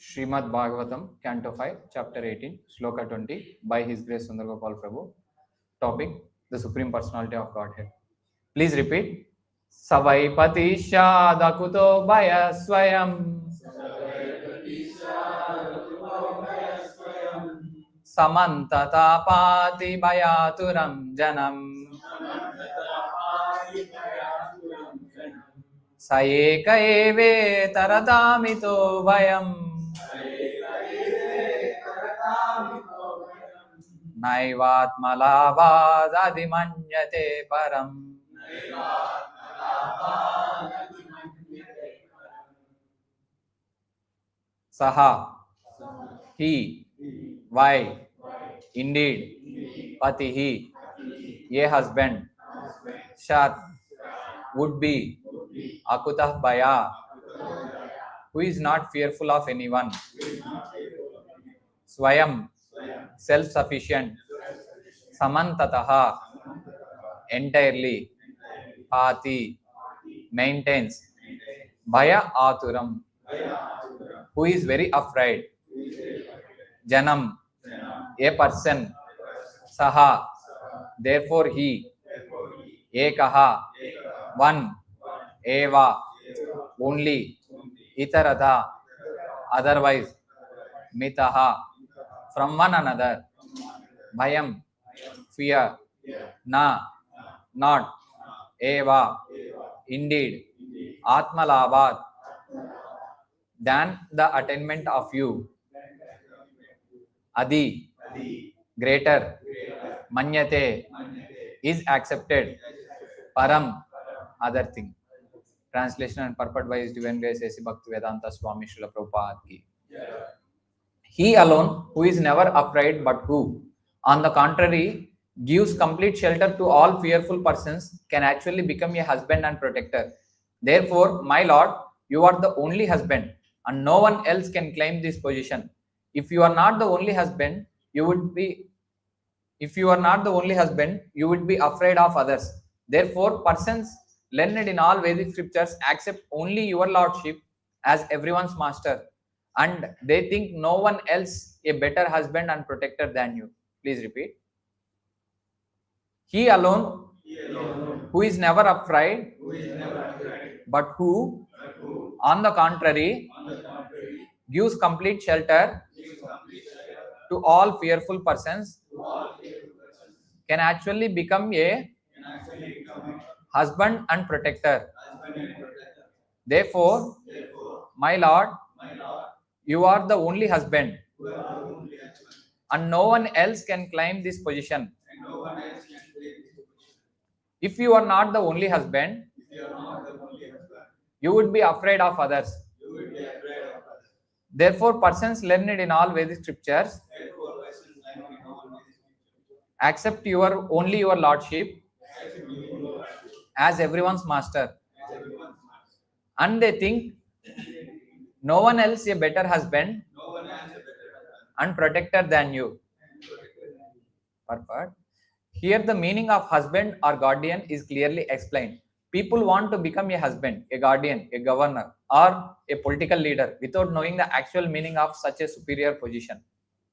Srimad Bhagavatam, Canto 5, Chapter 18, Sloka 20, by His Grace Sundar Gopāl Prabhu. Topic: the Supreme Personality of Godhead. Please repeat. Savai Patisha Dakuto Bhaya Swayam Samantata Pati Bhayaturam Janam Sayeka Eve Taratamito Bhayam Naivatmalabhadadimanyate param. Saha, he, why, indeed, patihi, a husband, shat, would be, akutah bhaya, who is not fearful of anyone, swayam, self-sufficient, samantataha, entirely, pati, maintains, bhaya aturam, who is very afraid, janam, a person, saha, therefore he, ekaha, one, eva, only, itarada, otherwise, mitaha, from one another, bhayam, fear, na, not, eva, indeed, atmalabhat, than the attainment of you, adi, greater, manyate, is accepted, param, other thing. Translation and purport by His Divine Grace A.C. Bhaktivedanta Swami Srila Prabhupada ki. He alone, who is never afraid, but who, on the contrary, gives complete shelter to all fearful persons, can actually become a husband and protector. Therefore, my Lord, you are the only husband, and no one else can claim this position. If you are not the only husband, you would be afraid of others. Therefore, persons learned in all Vedic scriptures accept only your lordship as everyone's master, and they think no one else a better husband and protector than you. Please repeat. He alone, who is never afraid, but who, on the contrary, gives complete shelter to all fearful persons, can actually become a husband and protector. Therefore, my Lord, you are the only husband, and no one else can claim this position. If you are not the only husband, you would be afraid of others. Therefore, persons learned in all Vedic scriptures accept only your lordship as everyone's master, and they think no one else a better husband and protector than you. Purport. Here the meaning of husband or guardian is clearly explained. People want to become a husband, a guardian, a governor, or a political leader without knowing the actual meaning of such a superior position.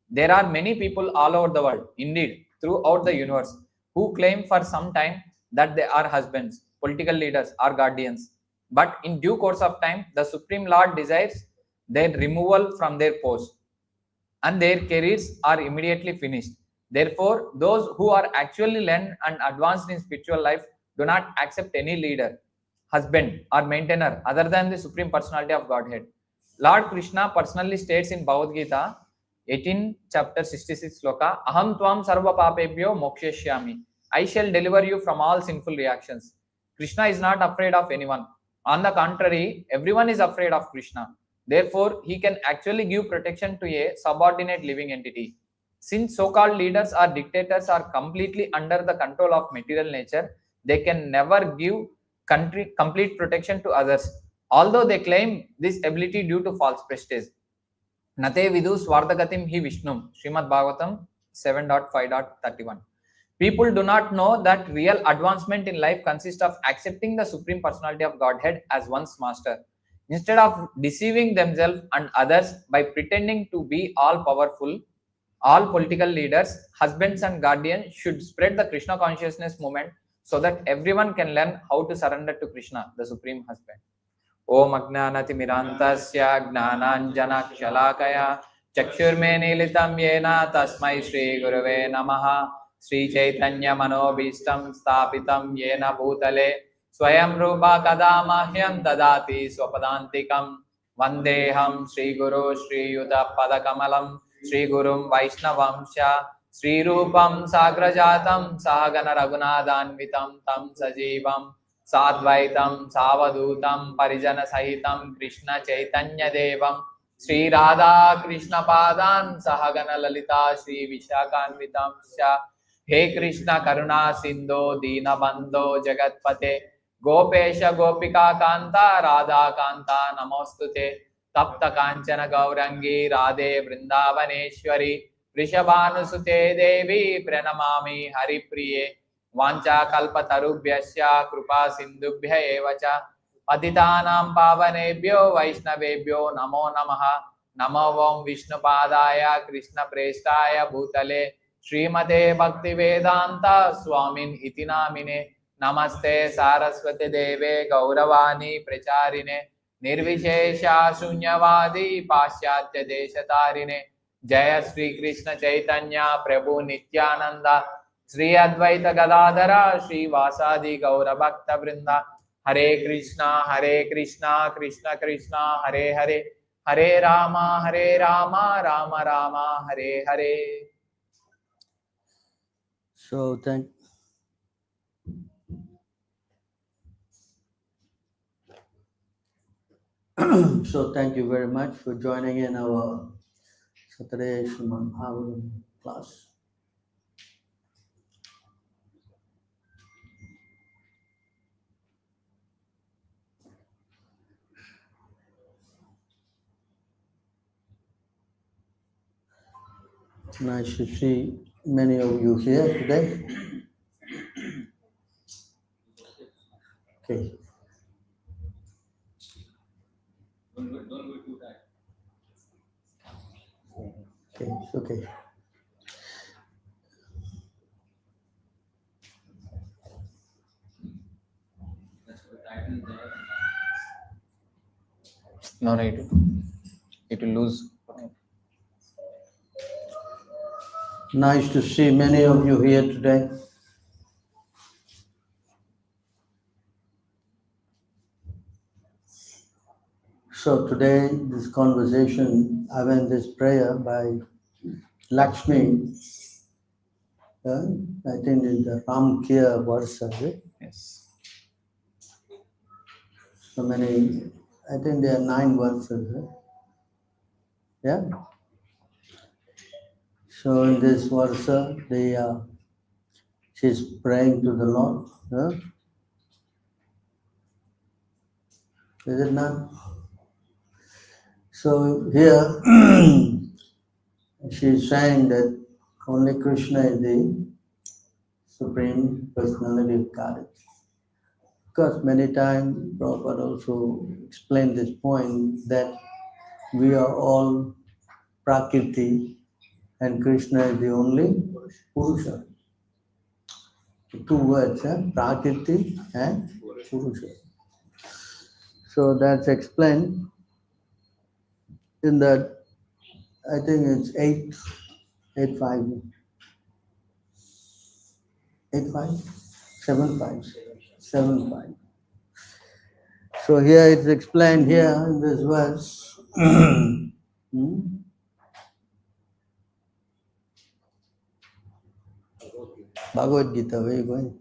There are many people all over the world, indeed throughout the universe, who claim for some time that they are husbands, political leaders, or guardians. But in due course of time, the Supreme Lord desires their removal from their post, and their careers are immediately finished. Therefore, those who are actually learned and advanced in spiritual life do not accept any leader, husband, or maintainer other than the Supreme Personality of Godhead. Lord Kṛṣṇa personally states in Bhagavad Gita 18 chapter 66 sloka, Aham tvam sarva papebhyo moksheshyami. I shall deliver you from all sinful reactions. Kṛṣṇa is not afraid of anyone. On the contrary, everyone is afraid of Kṛṣṇa. Therefore, he can actually give protection to a subordinate living entity. Since so-called leaders or dictators are completely under the control of material nature, they can never give complete protection to others, although they claim this ability due to false prestige. Nate vidu swardhagatim hi Vishnum, Srimad Bhagavatam 7.5.31. People do not know that real advancement in life consists of accepting the Supreme Personality of Godhead as one's master. Instead of deceiving themselves and others by pretending to be all powerful, all political leaders, husbands and guardians should spread the Krishna consciousness movement so that everyone can learn how to surrender to Krishna, the supreme husband. Om Ajnanatimirantasya Gnananjana Chakshurmenilitam Yena Tasmai Shri Gurave Namaha Sri Chaitanya Manobishtam Stapitam Yena Bhutale Swayam Rupa Kadamahyam Dadati Swapadantikam Vandeham Sri Guru Sri Yuta Padakamalam Sri Gurum Vaishnavamsha Sri Rupam Sagrajatam Sahagana Raghunadanvitam Tam Sajivam Sadvaitam Savadutam Parijana Sahitam Krishna Chaitanya Devam Sri Radha Krishna Padan Sahagana Lalita Sri Vishakanvitam Sha He Krishna Karuna Sindho Dina Bandho Jagatpate Gopesha Gopika Kanta Radha Kanta Namostute Tapta Kanchana Gaurangi Radhe Vrindavaneshwari Vrishabhanusute Devi Pranamami Hari Priye Vancha kalpatarubhyasya kripa sindubhya evacha patitanam pavanebhyo vaishnavebhyo namo namaha namo om vishnupadaya krishna prestaya bhutale Srimate Bhaktivedanta Swamin iti namine namaste saraswati deve gauravani pracharine nirvishesha shunyavadi pasyatya deshatarine Jaya Sri Krishna Chaitanya Prabhu Nityananda Sri Advaita Gadadhara Sri Vasadi Gaura Bhakta Vrinda Hare Krishna Krishna Krishna Hare Hare Hare Rama Rama Rama Hare Hare. So thank you very much for joining in our Saturday Srimad Bhagavatam class. Nice to see many of you here today. Okay. Don't go too tight. Okay, it's okay. No, it will lose. Nice to see many of you here today. So today, this conversation, I mean this prayer by Lakshmi, I think in the Ramkir Varsa, right? Yes. So many, I think there are 9 verses, right? Yeah? So in this versa, she's praying to the Lord. Huh? Is it not? So here, she's saying that only Krishna is the Supreme Personality of Godhead. Because many times Prabhupada also explained this point that we are all Prakriti and Krishna is the only Purusha. 2 words, Prakriti and Purusha. So that's explained in that, I think it's 8.5. 7.5. So here it's explained here in this verse. Bhagavad Gita, where are you going?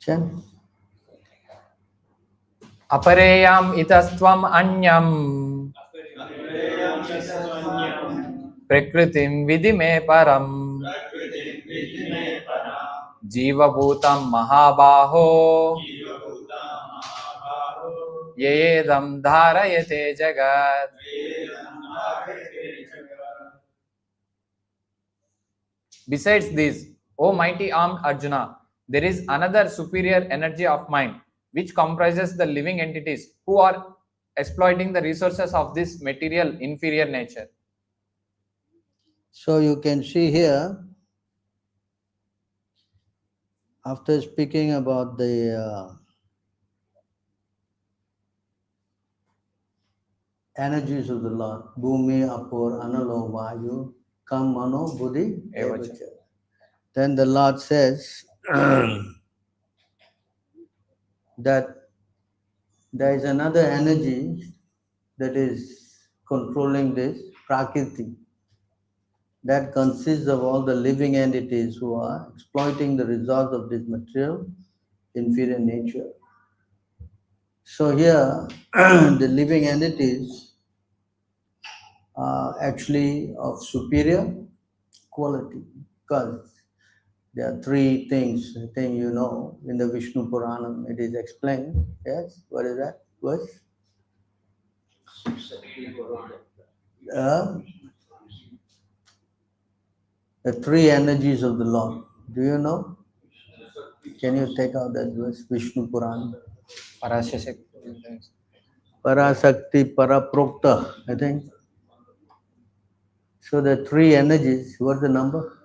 Chan? Apareyam itastvam anyam Prakritim vidime param Jiva bhutam mahabaho Yedam dharayate jagat. Besides these, O mighty armed Arjuna, there is another superior energy of mind which comprises the living entities who are exploiting the resources of this material inferior nature. So you can see here, after speaking about the energies of the Lord, Bhumi, Apur, Analo, Vayu, Kam, Mano, Buddhi, Evacha. Evacha. Then the Lord says that there is another energy that is controlling this Prakriti, that consists of all the living entities who are exploiting the results of this material inferior nature. So here, the living entities are actually of superior quality, because there are three things, I think you know, in the Vishnu Puranam it is explained. Yes, what is that verse? The three energies of the Lord. Do you know? Can you take out that verse, Vishnu Puran? Parasakti, Paraprokta, I think. So the three energies, what's the number?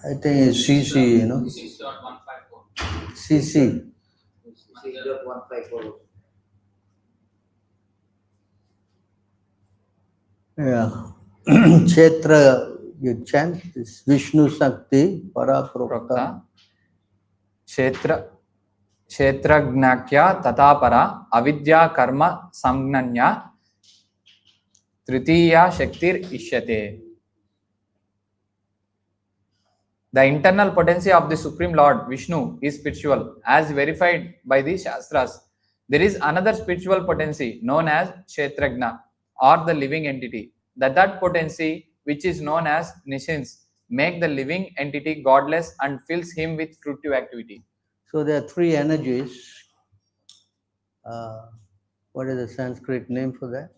I think it's CC, you know. 6.154. CC. 6.154. Yeah. Kshetra, you chant this Vishnu Sakti, Paraprokta. Kshetra Kshetragnakya tatapara avidya karma samgnanya tritiya shaktir ishyate. The internal potency of the Supreme Lord Vishnu is spiritual, as verified by the Shastras. There is another spiritual potency known as Kshetragna, or the living entity. That potency, which is known as Nisins, make the living entity godless and fills him with fruitive activity. So there are three energies. What is the Sanskrit name for that?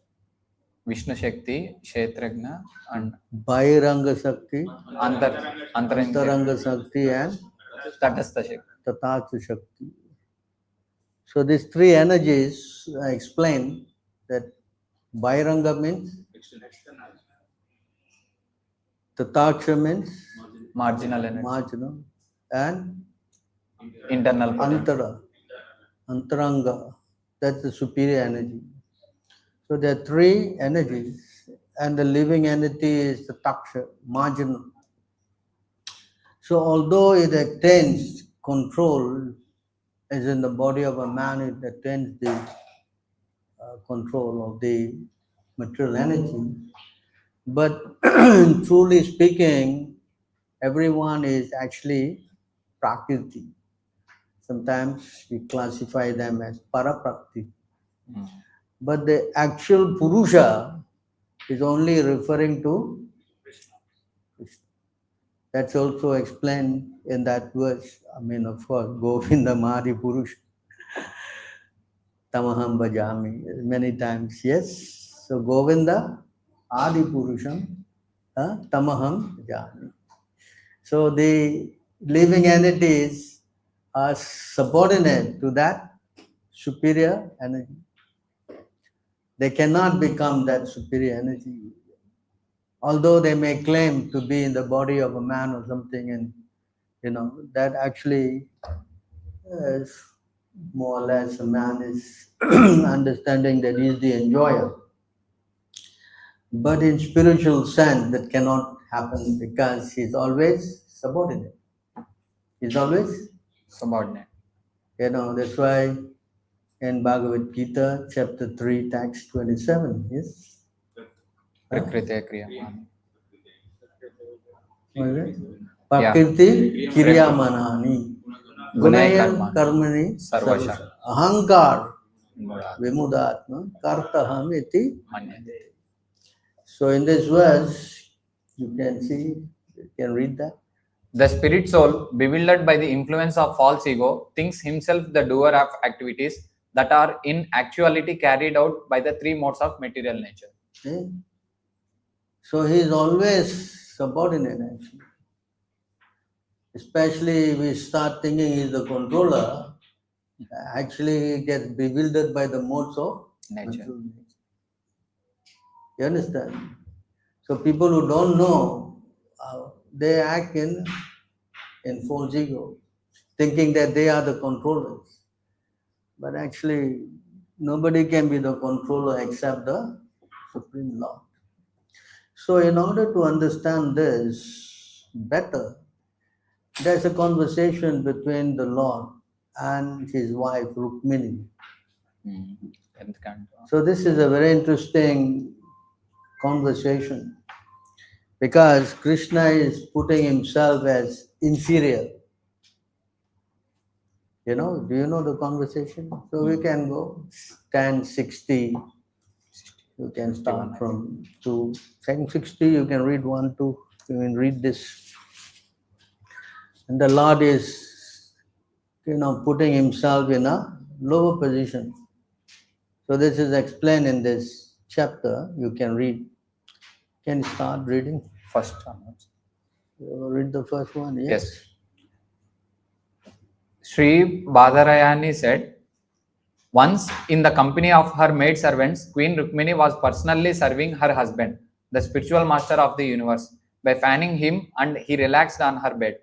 Vishnu Shakti, Kshetragna, and Bahiranga Sakti, Antaranga Antaranga Sakti, and Tatastha Shakti. Tatatva Shakti. So these three energies, I explained that Bahiranga means, Tatatva means Marginal energy. marginal, and Internal potency. Antaranga, that's the superior energy. So there are three energies, and the living entity is the taksha, marginal. So although it attains control, as in the body of a man, it attains the control of the material energy. But truly speaking, everyone is actually prakriti. Sometimes we classify them as paraprakti. But the actual Purusha is only referring to Krishna. That's also explained in that verse. I mean, of course, Govinda Mahadi Purusha. Tamaham Bhajami. Many times, yes. So Govinda Adi Purusham Tamaham Bhajami. So the living entities are subordinate to that superior energy. They cannot become that superior energy. Although they may claim to be in the body of a man or something, and that actually is more or less a man is understanding that he is the enjoyer. But in spiritual sense, that cannot happen because he's always subordinate. He's always Subordinate. That's why in Bhagavad Gita, chapter 3, text 27, yes? Prakriti Kriyamani. What is it? Prakriti Kriyamanani. Gunaya Karmani Sarvasha. Ahankar Vimudatma Kartaham iti. So in this verse, you can see, you can read that. The spirit soul, bewildered by the influence of false ego, thinks himself the doer of activities that are in actuality carried out by the three modes of material nature. Okay? So he is always subordinate actually. Especially we start thinking he is the controller, actually he gets bewildered by the modes of Nature. natural nature. You understand? So people who don't know, they act in false ego, thinking that they are the controllers. But actually, nobody can be the controller except the Supreme Lord. So, in order to understand this better, there's a conversation between the Lord and his wife Rukmini. So, this is a very interesting conversation because Krishna is putting himself as inferior. You know, do you know the conversation? So we can go 10, 60. You can start from 2, 10, 60. You can read 1, 2. You can read this. And the Lord is, putting himself in a lower position. So this is explained in this chapter. You can read. Can you start reading? First onwards. You read the first one. Yes. Sri Badarayani said, once in the company of her maid servants, Queen Rukmini was personally serving her husband, the spiritual master of the universe, by fanning him, and he relaxed on her bed.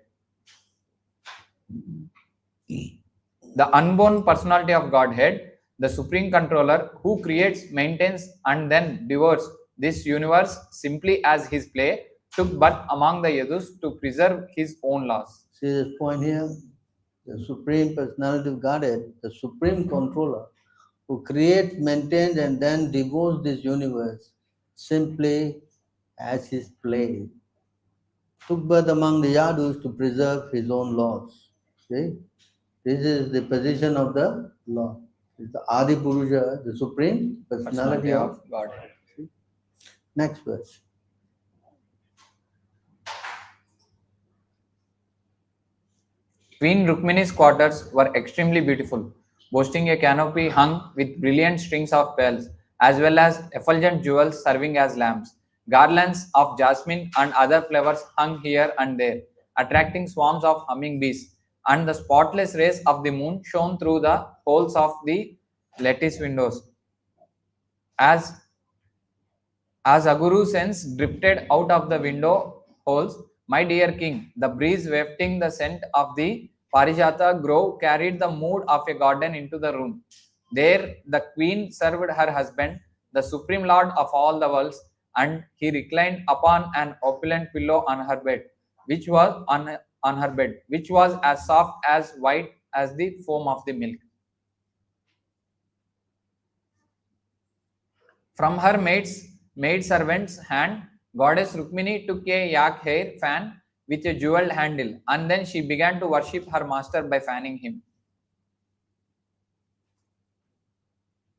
The unborn personality of Godhead, the supreme controller who creates, maintains, and then devours this universe simply as his play, took birth among the Yadus to preserve his own laws. See this point here? The Supreme Personality of Godhead, the Supreme Controller, who creates, maintains, and then devotes this universe simply as his play, took birth among the Yadus to preserve his own laws. See? This is the position of the Lord. It's the Adi Purusha, the Supreme Personality of Godhead. Next verse. Queen Rukmini's quarters were extremely beautiful, boasting a canopy hung with brilliant strings of pearls, as well as effulgent jewels serving as lamps. Garlands of jasmine and other flowers hung here and there, attracting swarms of humming bees, and the spotless rays of the moon shone through the holes of the lattice windows. As Aguru sense drifted out of the window holes, my dear king, the breeze wafting the scent of the Parijata grove carried the mood of a garden into the room. There the queen served her husband, the supreme lord of all the worlds, and he reclined upon an opulent pillow on her bed, which was on her bed, which was as soft as white as the foam of the milk. From her maid servant's hand, goddess Rukmini took a yak hair fan with a jeweled handle, and then she began to worship her master by fanning him.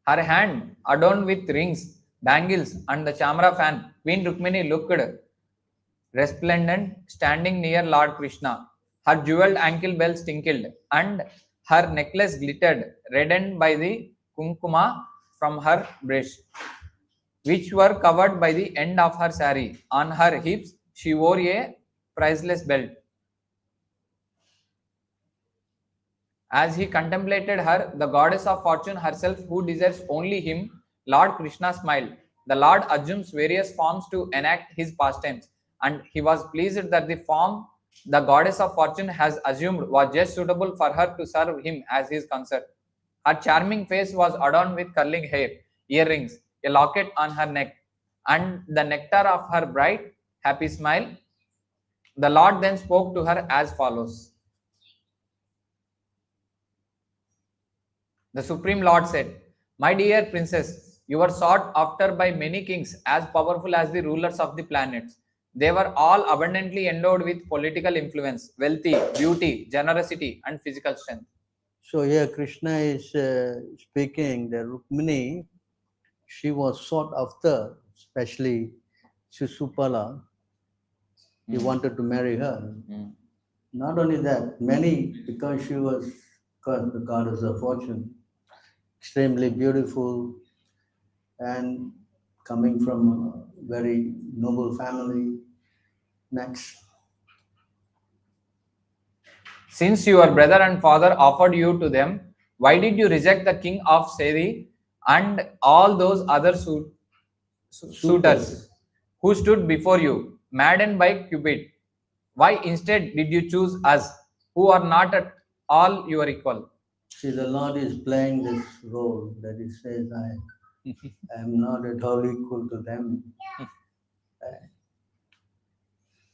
Her hand, adorned with rings, bangles, and the chamra fan, Queen Rukmini looked resplendent, standing near Lord Kṛṣṇa. Her jeweled ankle bells tinkled, and her necklace glittered, reddened by the kumkuma from her breast, which were covered by the end of her sari. On her hips, she wore a priceless belt. As he contemplated her, the goddess of fortune herself, who desires only him, Lord Kṛṣṇa smiled. The Lord assumes various forms to enact his pastimes, and he was pleased that the form the goddess of fortune has assumed was just suitable for her to serve him as his consort. Her charming face was adorned with curling hair, earrings, a locket on her neck, and the nectar of her bright, happy smile. The Lord then spoke to her as follows. The Supreme Lord said, my dear princess, you were sought after by many kings as powerful as the rulers of the planets. They were all abundantly endowed with political influence, wealthy, beauty, generosity, and physical strength. So here Krishna is speaking that Rukmini, she was sought after, especially Shishupala. He wanted to marry her. Not only that, many, because she was the goddess of fortune, extremely beautiful and coming from a very noble family. Next. Since your brother and father offered you to them, why did you reject the king of Seri and all those other suitors who stood before you, maddened by Cupid? Why instead did you choose us, who are not at all your equal? See, the Lord is playing this role that He says, I am not at all equal to them.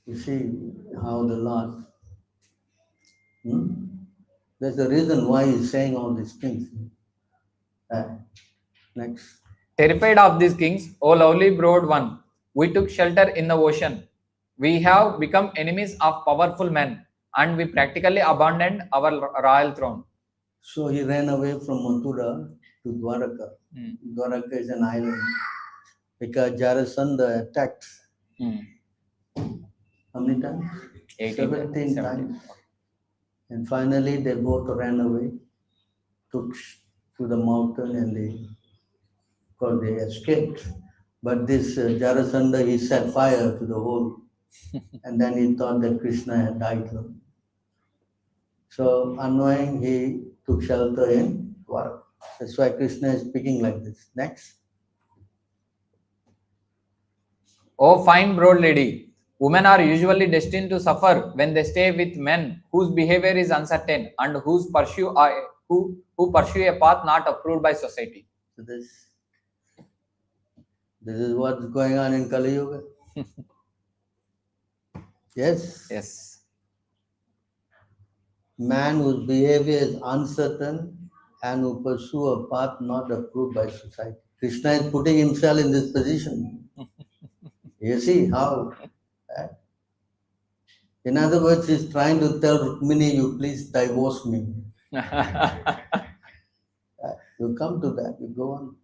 You see how the Lord. There's a reason why He's saying all these things. Next. Terrified of these kings, O lovely broad one, we took shelter in the ocean. We have become enemies of powerful men, and we practically abandoned our royal throne. So he ran away from Mathura to Dwaraka. Dwaraka is an island because Jarasandha attacked. How many times? 17 times. And finally they both ran away, took to the mountain, and they escaped. But this Jarasandha, he set fire to the whole, and then he thought that Kṛṣṇa had died. So unknowing, he took shelter in Dwaraka. That's why Kṛṣṇa is speaking like this. Next. O fine broad lady, women are usually destined to suffer when they stay with men whose behavior is uncertain and who pursue a path not approved by society. So this is what's going on in Kali Yuga. Yes? Yes. Man whose behavior is uncertain and who pursue a path not approved by society. Kṛṣṇa is putting himself in this position. You see how? In other words, he's trying to tell Rukmini, you please divorce me. You come to that, you go on.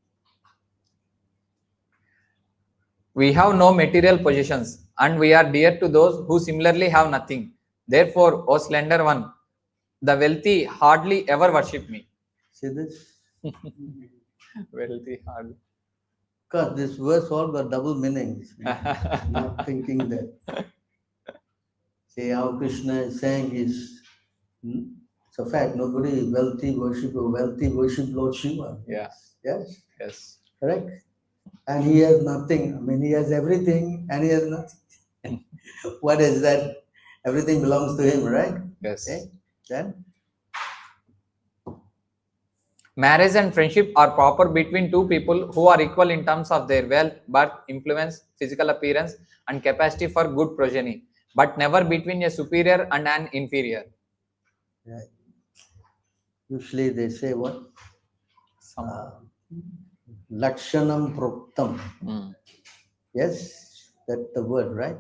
We have no material possessions, and we are dear to those who similarly have nothing. Therefore, O slender one, the wealthy hardly ever worship me. See this? Wealthy hardly. Because this verse all got double meanings. Not thinking that. See how Kṛṣṇa is saying is, it's a fact, nobody wealthy worship Lord Shiva. Yeah. Yes? Yes. Correct? And he has nothing. I mean, he has everything and he has nothing. What is that? Everything belongs to him, right? Yes. Okay? Then? Marriage and friendship are proper between two people who are equal in terms of their wealth, birth, influence, physical appearance, and capacity for good progeny, but never between a superior and an inferior. Right. Usually they say what? Lakshanam proktam. Yes, that's the word, right?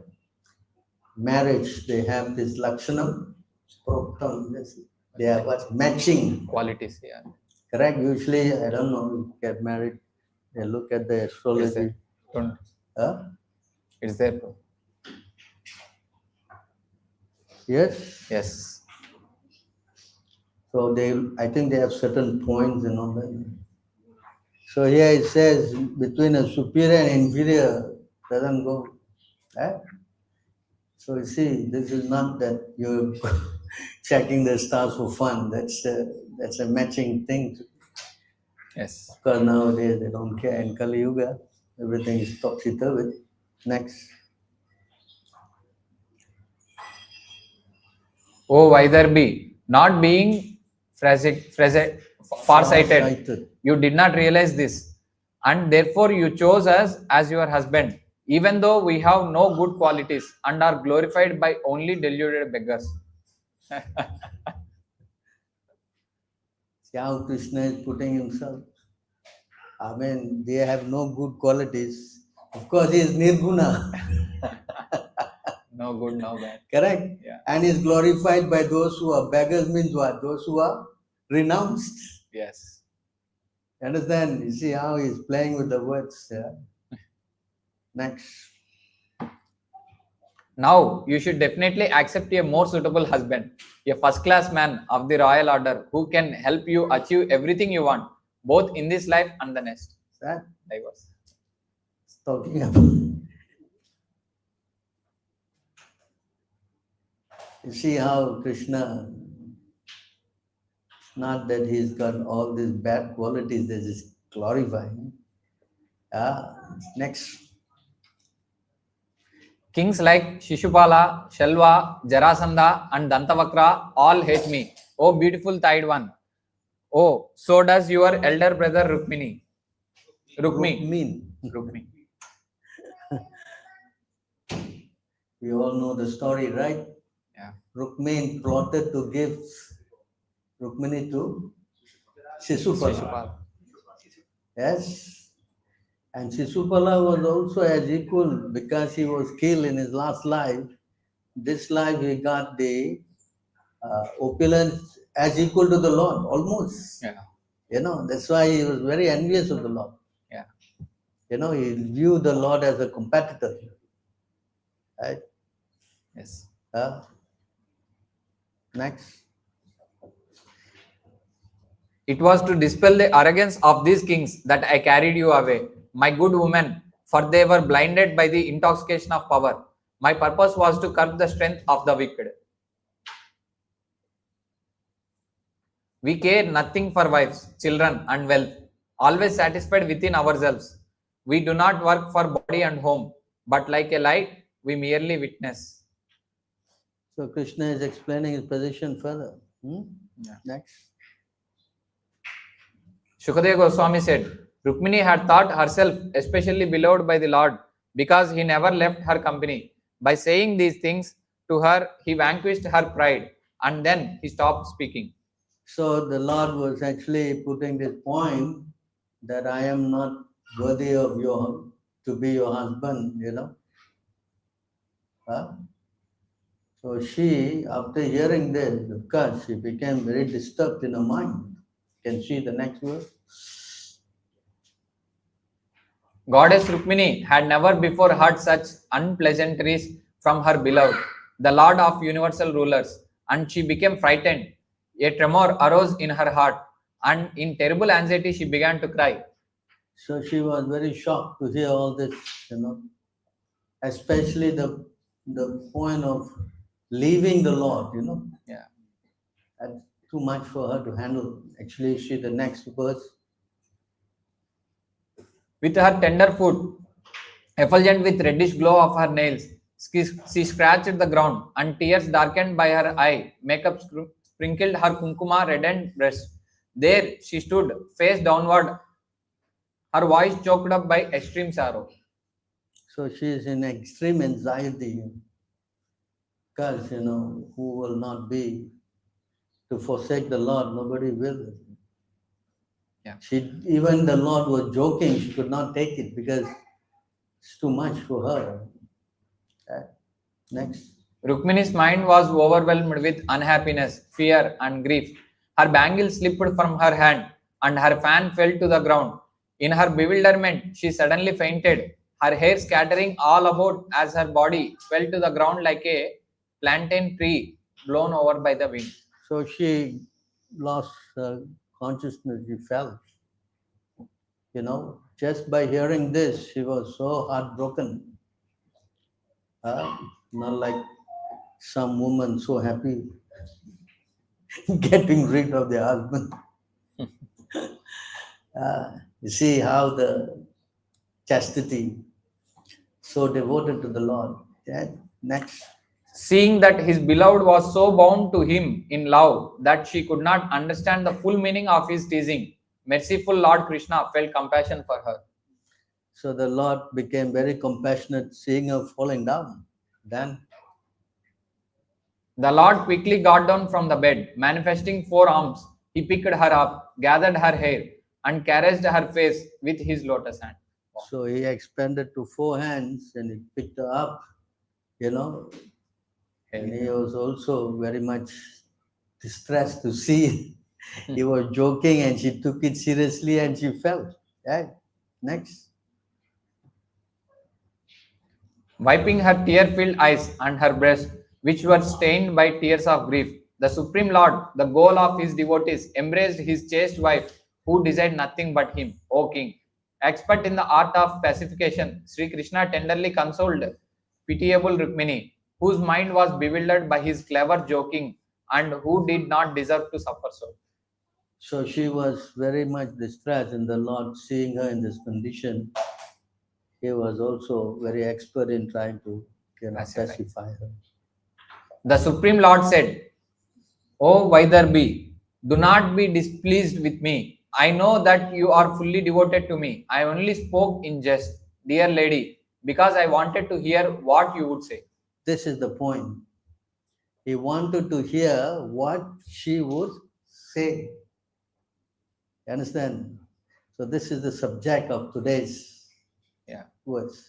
Marriage, they have this Lakshanam proktam. Yes. They are what? Matching. Qualities, yeah. Correct? Usually, I don't know, you get married, they look at the astrology. It's there, bro. Yes? Yes. So I think they have certain points and all that. So here it says between a superior and inferior doesn't go. Right? So you see, this is not that you're checking the stars for fun. That's a matching thing. Yes. Because nowadays they don't care. In Kali Yuga, everything is topsy-turvy. Next. Oh, why there be, not being farsighted, you did not realize this, and therefore you chose us as your husband, even though we have no good qualities and are glorified by only deluded beggars. See how Kṛṣṇa is putting himself. I mean, they have no good qualities. Of course, he is nirguna. No good, no bad. Correct? Yeah. And is glorified by those who are beggars, means what? Those who are renounced. Yes. Understand? You see how he's playing with the words. Yeah? Next. Now you should definitely accept a more suitable husband, a first-class man of the royal order who can help you achieve everything you want, both in this life and the next. That Divorce. talking about You see how Krishna, it's not that he's got all these bad qualities that is glorifying. Next. Kings like Shishupala, Shalva, Jarasandha, and Dantavakra all hate me. Oh, beautiful thighed one. Oh, so does your elder brother Rukmini. Rukmi. Rukmin. We all know the story, right? Yeah. Rukmin plotted to give Rukmini to Shishupala. Shishupala. Yes. And Shishupala was also as equal because he was killed in his last life. This life he got the opulence as equal to the Lord, almost. Yeah. You know, that's why he was very envious of the Lord. Yeah. You know, he viewed the Lord as a competitor. Right? Yes. Next. It was to dispel the arrogance of these kings that I carried you away, my good woman, for they were blinded by the intoxication of power. My purpose was to curb the strength of the wicked. We care nothing for wives, children, and wealth, always satisfied within ourselves. We do not work for body and home, but like a light, we merely witness. So Krishna is explaining his position further. Yeah. Next. Shukadeva Goswami said, Rukmini had thought herself especially beloved by the Lord because he never left her company. By saying these things to her, he vanquished her pride and then he stopped speaking. So the Lord was actually putting this point that I am not worthy of to be your husband, you know. So she, after hearing this, of course, she became very disturbed in her mind. Can see the next verse. Goddess Rukmini had never before heard such unpleasantries from her beloved, the Lord of universal rulers, and she became frightened. A tremor arose in her heart, and in terrible anxiety she began to cry. So she was very shocked to hear all this, you know, especially the point of leaving the Lord, you know. Yeah. That's too much for her to handle. Actually, she the next verse. With her tender foot, effulgent with reddish glow of her nails, she scratched the ground, and tears darkened by her eye, makeup sprinkled her kunkuma reddened breast. There she stood, face downward, her voice choked up by extreme sorrow. So she is in extreme anxiety because, you know, who will not be to forsake the Lord? Nobody will. Yeah. Even the Lord was joking, she could not take it because it's too much for her. Next. Rukmini's mind was overwhelmed with unhappiness, fear, and grief. Her bangle slipped from her hand, and her fan fell to the ground. In her bewilderment, she suddenly fainted, her hair scattering all about as her body fell to the ground like a plantain tree blown over by the wind. So she lost consciousness, she fell. You know, just by hearing this, she was so heartbroken. Not like some woman so happy getting rid of their husband. You see how the chastity, so devoted to the Lord. Yeah. Next. Seeing that his beloved was so bound to him in love that she could not understand the full meaning of his teasing, merciful Lord Kṛṣṇa felt compassion for her. So the Lord became very compassionate, seeing her falling down. Then the Lord quickly got down from the bed, manifesting 4 arms. He picked her up, gathered her hair, and caressed her face with his lotus hand. So he expanded to 4 hands and he picked her up, you know. And he was also very much distressed to see. He was joking and she took it seriously and she fell. Right? Next. Wiping her tear-filled eyes and her breast, which were stained by tears of grief, the Supreme Lord, the goal of his devotees, embraced his chaste wife, who desired nothing but him, O King. Expert in the art of pacification, Sri Krishna tenderly consoled pitiable Rukmini, whose mind was bewildered by his clever joking, and who did not deserve to suffer so. So she was very much distressed, and the Lord, seeing her in this condition, he was also very expert in trying to pacify her. The Supreme Lord said, O Vaidarbi, do not be displeased with me. I know that you are fully devoted to me. I only spoke in jest, dear lady, because I wanted to hear what you would say. This is the point. He wanted to hear what she would say. You understand? So this is the subject of today's verse.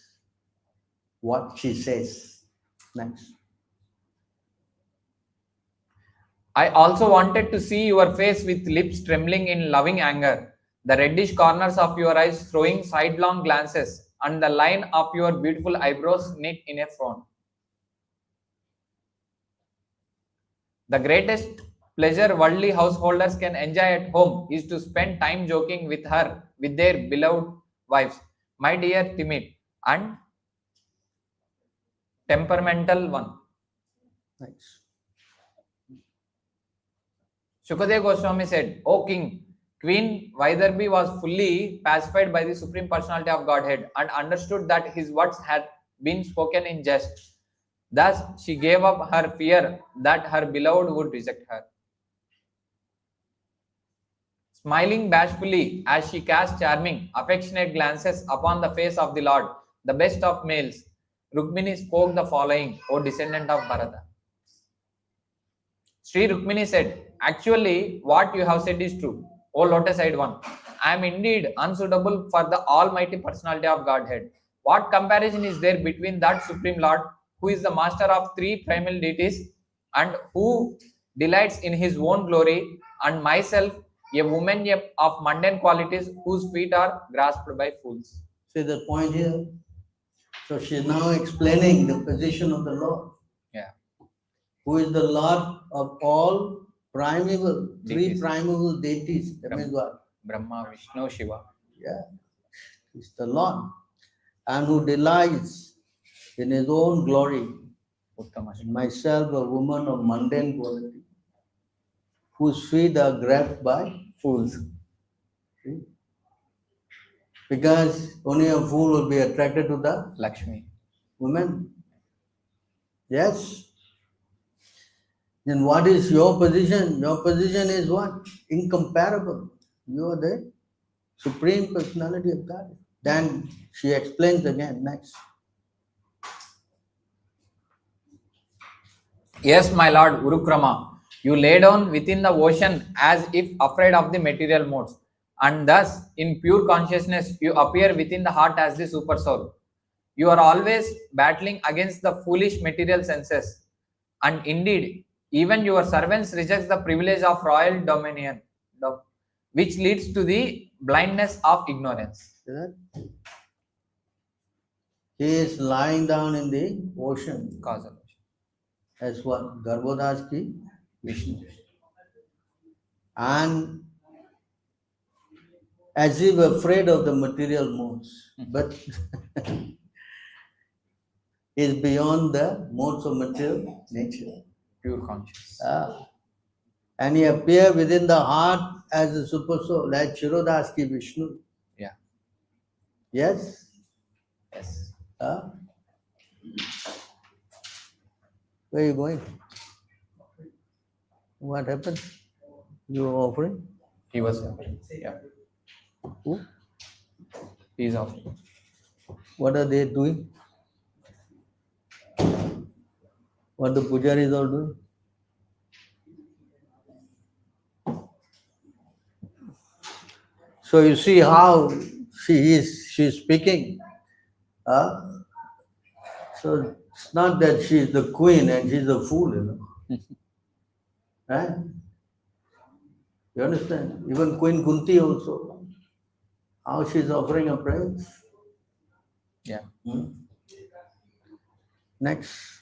What she says. Next. I also wanted to see your face with lips trembling in loving anger, the reddish corners of your eyes throwing sidelong glances, and the line of your beautiful eyebrows knit in a frown. The greatest pleasure worldly householders can enjoy at home is to spend time joking with her, with their beloved wives. My dear timid and temperamental one. Next. Shukadeva Goswami said, O king, Queen Vaidarbi was fully pacified by the Supreme Personality of Godhead and understood that his words had been spoken in jest. Thus, she gave up her fear that her beloved would reject her. Smiling bashfully as she cast charming, affectionate glances upon the face of the Lord, the best of males, Rukmini spoke the following, O descendant of Bharata. Sri Rukmini said, actually, what you have said is true, O lotus-eyed one. I am indeed unsuitable for the Almighty Personality of Godhead. What comparison is there between that Supreme Lord, who is the master of three primal deities and who delights in his own glory, and myself, a woman of mundane qualities whose feet are grasped by fools? See the point here? So she is now explaining the position of the Lord. Yeah. Who is the Lord of all primeval, three Deities. primeval deities. That means what? Brahma, Vishnu, Shiva. Yeah. He's the Lord. And who delights in his own glory. Uttama. Myself, a woman of mundane quality, whose feet are grabbed by Fools. See? Because only a fool will be attracted to the Lakshmi. woman. Yes. Then what is your position? Your position is what? Incomparable. You are the Supreme Personality of God. Then she explains again next. Yes, my lord Urukrama, you lay down within the ocean as if afraid of the material modes, and thus in pure consciousness you appear within the heart as the super soul. You are always battling against the foolish material senses, and indeed even your servants reject the privilege of royal dominion, which leads to the blindness of ignorance. See that? He is lying down in the ocean Causal. as what? Garbhodas ki Vishnu. and as if afraid of the material modes, but is beyond the modes of material nature. Pure conscious. And he appear within the heart as a super soul, like Chirodas ki Vishnu. Yeah. Yes? Yes. Where are you going? What happened? You were offering? He was. Yeah. Who? He is off. What are they doing? What the pujaris are doing? So you see how she's speaking. So it's not that she's the queen and she's a fool, you know. Right? You understand? Even Queen Kunti also. How she's offering a praise. Yeah. Next.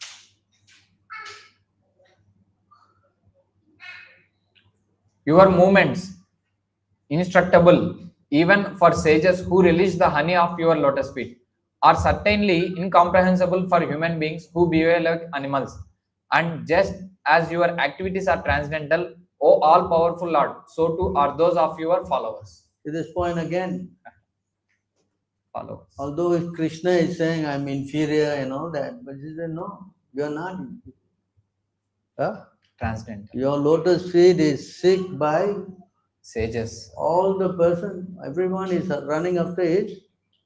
Your movements, instructable, even for sages who relish the honey of your lotus feet, are certainly incomprehensible for human beings who behave like animals. And just as your activities are transcendental, O all powerful Lord, so too are those of your followers. To this point again, Followers. although if Krishna is saying I'm inferior and all that, but he said, no, you're not. Huh? Transcendental. Your lotus feet is sick by Sages. all the person, everyone is running after it.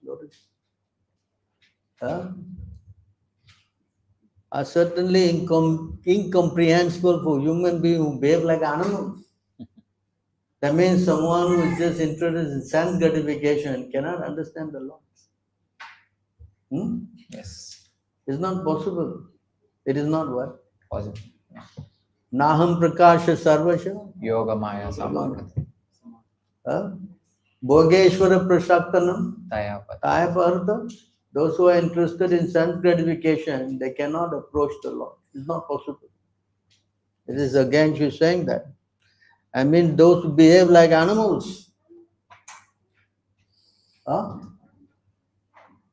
Lotus. Huh? Are certainly incomprehensible for human beings who behave like animals. That means someone who is just interested in sense gratification cannot understand the law. Yes. It's not possible. It is not what? Positive. Naham prakasha sarvasha. Yoga Maya Sabhavati. Bhogeshwara prasaktanam. Tayapati. Tayapartha. Those who are interested in sense gratification, they cannot approach the Lord. It's not possible. It is again she's saying that. I mean, those who behave like animals.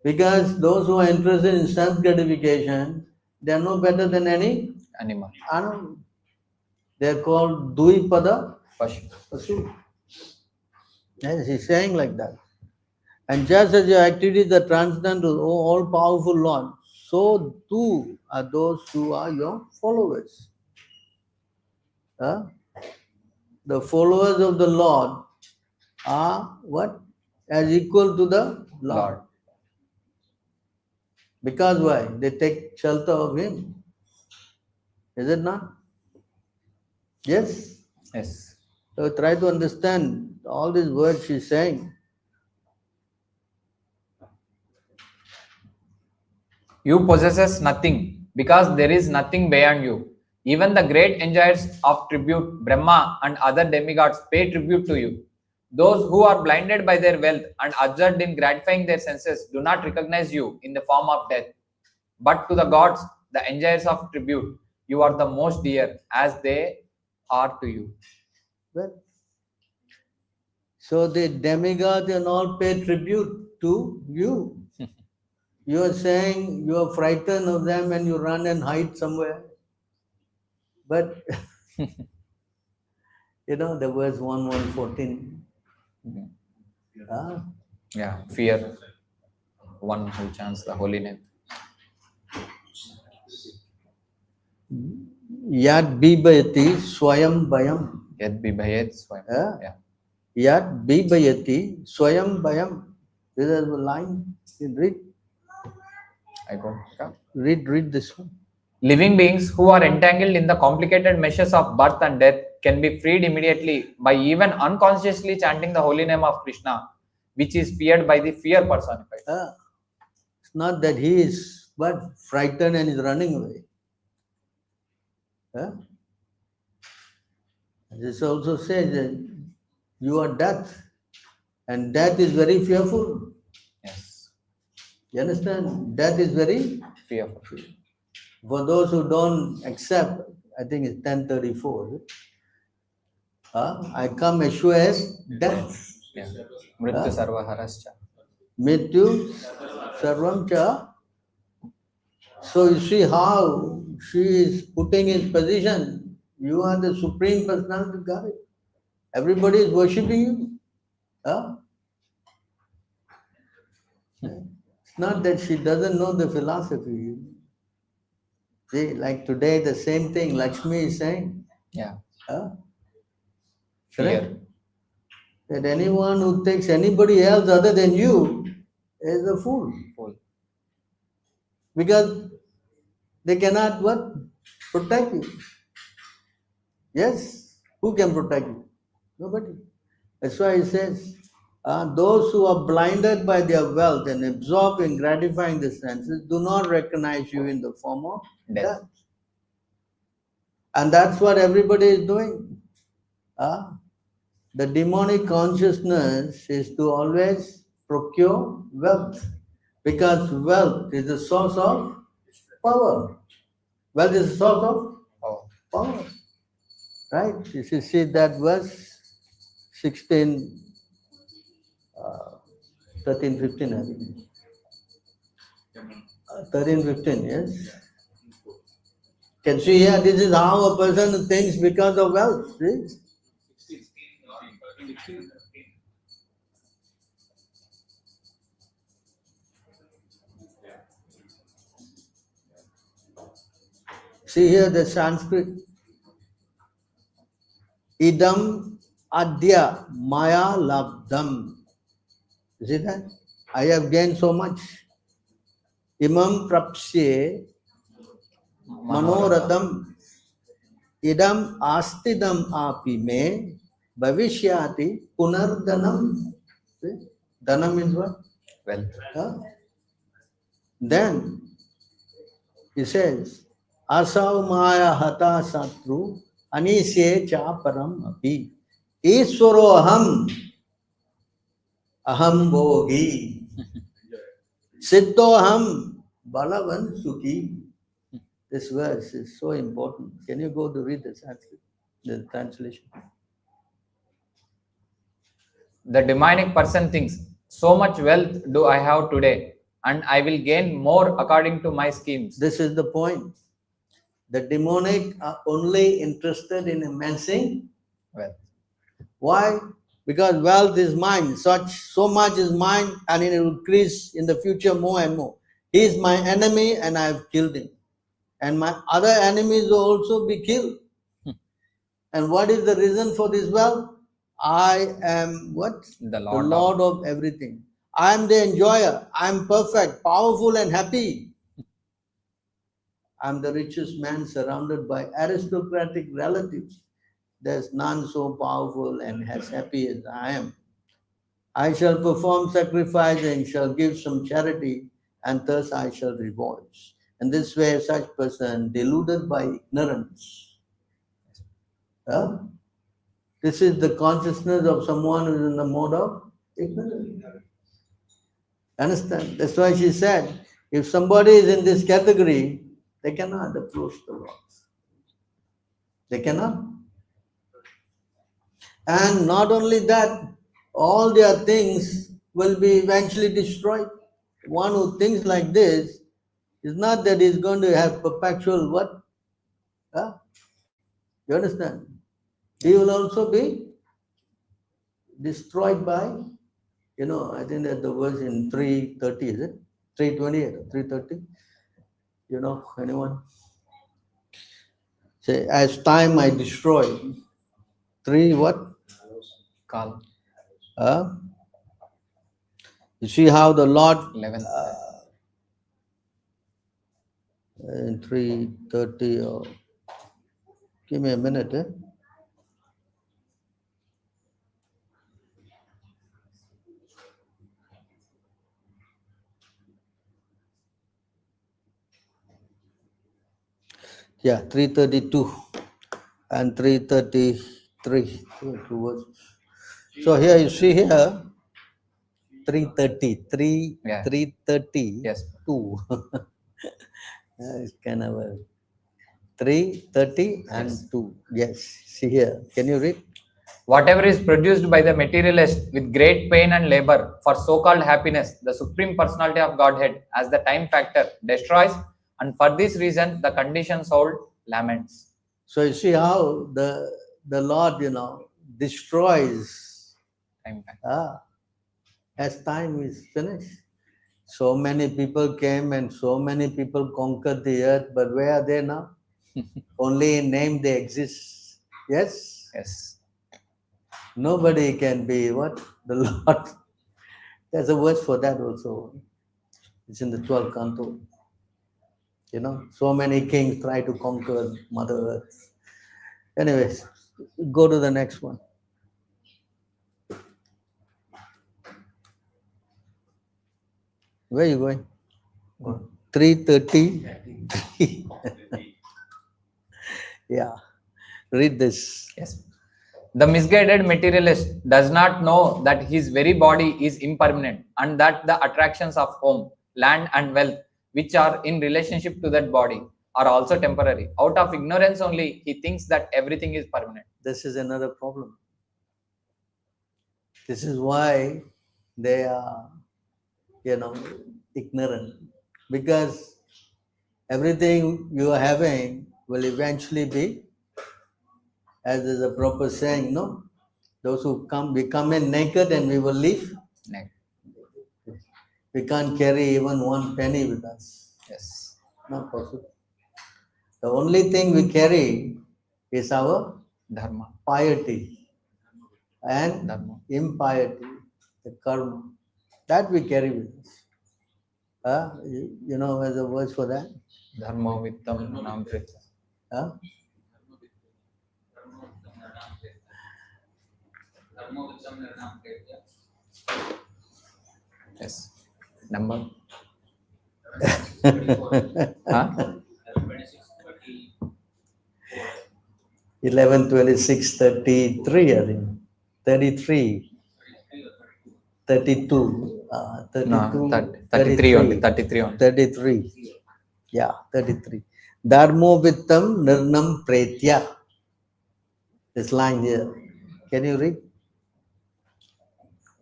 Because those who are interested in sense gratification, they are no better than any Animal. animal. They are called Dvipada Pashu. Pasu. Yes, he's saying like that. And just as your activities are transcendental, O all powerful Lord, so too are those who are your followers. The followers of the Lord are what? As equal to the Lord. Because why? They take shelter of Him. Is it not? Yes? Yes. So try to understand all these words she's saying. You possesses nothing because there is nothing beyond you. Even the great enjoyers of tribute, Brahma and other demigods, pay tribute to you. Those who are blinded by their wealth and absorbed in gratifying their senses do not recognize you in the form of death. But to the gods, the enjoyers of tribute, you are the most dear as they are to you. Well, so the demigods and all pay tribute to you. You are saying you are frightened of them and you run and hide somewhere. But, you know, the verse 1:14. Yeah, fear one who chants the holy name. Yad bibayati swayam bayam. Yad bibhayet swayam. Yeah. Yad bibayati swayam bayam. This is a line. You read. I got it. Read this one. Living beings who are entangled in the complicated meshes of birth and death can be freed immediately by even unconsciously chanting the holy name of Krishna, which is feared by the fear personified. It's not that he is but frightened and is running away. This also says that you are death, and death is very fearful. Yes. You understand? Death is very Fearful. For those who don't accept, I think it's 1034. I come assure as death. Yeah. Mrityu sarva harascha. Mrityu sarvam cha. So you see how she is putting in position. You are the Supreme Personality of God. Everybody is worshipping you. It's not that she doesn't know the philosophy. See, like today, the same thing Lakshmi is saying. Yeah. Correct? That anyone who takes anybody else other than you is a fool. Because they cannot what? Protect you. Yes? Who can protect you? Nobody. That's why he says, those who are blinded by their wealth and absorbed in gratifying the senses do not recognize you in the form of death. And that's what everybody is doing. The demonic consciousness is to always procure wealth, because wealth is the source of power. Wealth is the source of power. Right? You should see that verse 16, 13, 15, I think. 13, 15, yes. Can see here, this is how a person thinks because of wealth. See? 16. See here the Sanskrit. Idam adya maya labdam. You see that? I have gained so much. Imam prapsye manoratam. Idam astidam api me bhavishyati punardanam. See? Dhanam means what? Well, Huh? Then he says, Asau maya hata satru anisye chaparam api. Iswaro aham bhogi. Siddho aham balavan sukhi. This verse is so important. Can you go to read the Sanskrit, the translation? the demonic person thinks, so much wealth do I have today, and I will gain more according to my schemes. This is the point. The demonic are only interested in amassing. Well, Why? Because wealth is mine. So much is mine, and it will increase in the future more and more. He is my enemy, and I have killed him. And my other enemies will also be killed. And what is the reason for this wealth? I am what? The The Lord Lord of everything. I am the enjoyer. I am perfect, powerful, and happy. I am the richest man surrounded by aristocratic relatives. There's none so powerful and as happy as I am. I shall perform sacrifice and shall give some charity, and thus I shall rejoice. And this way, such person deluded by ignorance. Huh? This is the consciousness of someone who is in the mode of ignorance. Understand? That's why she said, if somebody is in this category, they cannot approach the Lord. They cannot. And not only that, all their things will be eventually destroyed. One who thinks like this is not that he's going to have perpetual what? Huh? You understand? He will also be destroyed by, I think that the verse in 330, is it? 328 or 330? Anyone? Say, as time I destroy. 3 what? Kal, You see how the Lord 11th. in 330 or give me a minute. Yeah, 332 and 333. Two verses. So here you see here 330, Yeah. 330. Yes. 2. It's kind of a 330 and Yes. 2. Yes. See here. Can you read? Whatever is produced by the materialist with great pain and labor for so-called happiness, the Supreme Personality of Godhead, as the time factor, destroys, and for this reason, the conditioned soul laments. So you see how the Lord, destroys Time factor. as time is finished. So many people came and so many people conquered the earth, but where are they now? Only in name they exist. Yes? Yes. Nobody can be what? The Lord. There's a verse for that also. It's in the 12th canto. So many kings try to conquer Mother Earth. Anyways, go to the next one. Where are you going? 330. Yeah. Read this. Yes. The misguided materialist does not know that his very body is impermanent and that the attractions of home, land, and wealth, which are in relationship to that body, are also temporary. Out of ignorance only, he thinks that everything is permanent. This is another problem. This is why they are, ignorant. Because everything you are having will eventually be, as is a proper saying, no? Those who come, we come in naked and we will leave. Next. We can't carry even one penny with us. Yes. Not possible. The only thing we carry is our Dharma. piety and Dharma. impiety, the karma. That we carry with us. You know there's a word for that? Dharma vittam nam prita. Huh? Yes. Number. 11, 26, 33, I think. 33, 32, 32, No, 33 only. 33 only. 33. Yeah, 33. Dharmo vittam nirnam pretya. This line here. Can you read?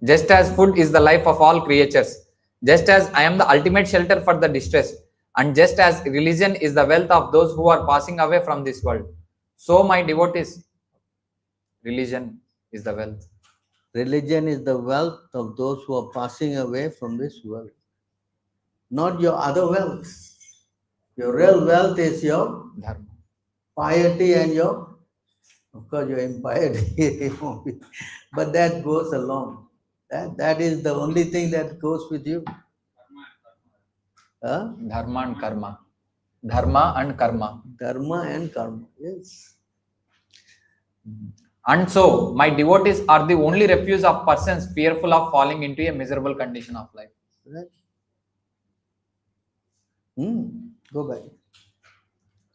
Just as food is the life of all creatures, just as I am the ultimate shelter for the distressed, and just as religion is the wealth of those who are passing away from this world, so my devotees, religion is the wealth. Religion is the wealth of those who are passing away from this world. Not your other wealth. Your real wealth is your Dharma. piety and your, of course, your impiety. But that goes along. That is the only thing that goes with you. Huh? Dharma and karma. Dharma and karma. Dharma and karma. Yes. And so, my devotees are the only refuge of persons fearful of falling into a miserable condition of life. Right. Go back.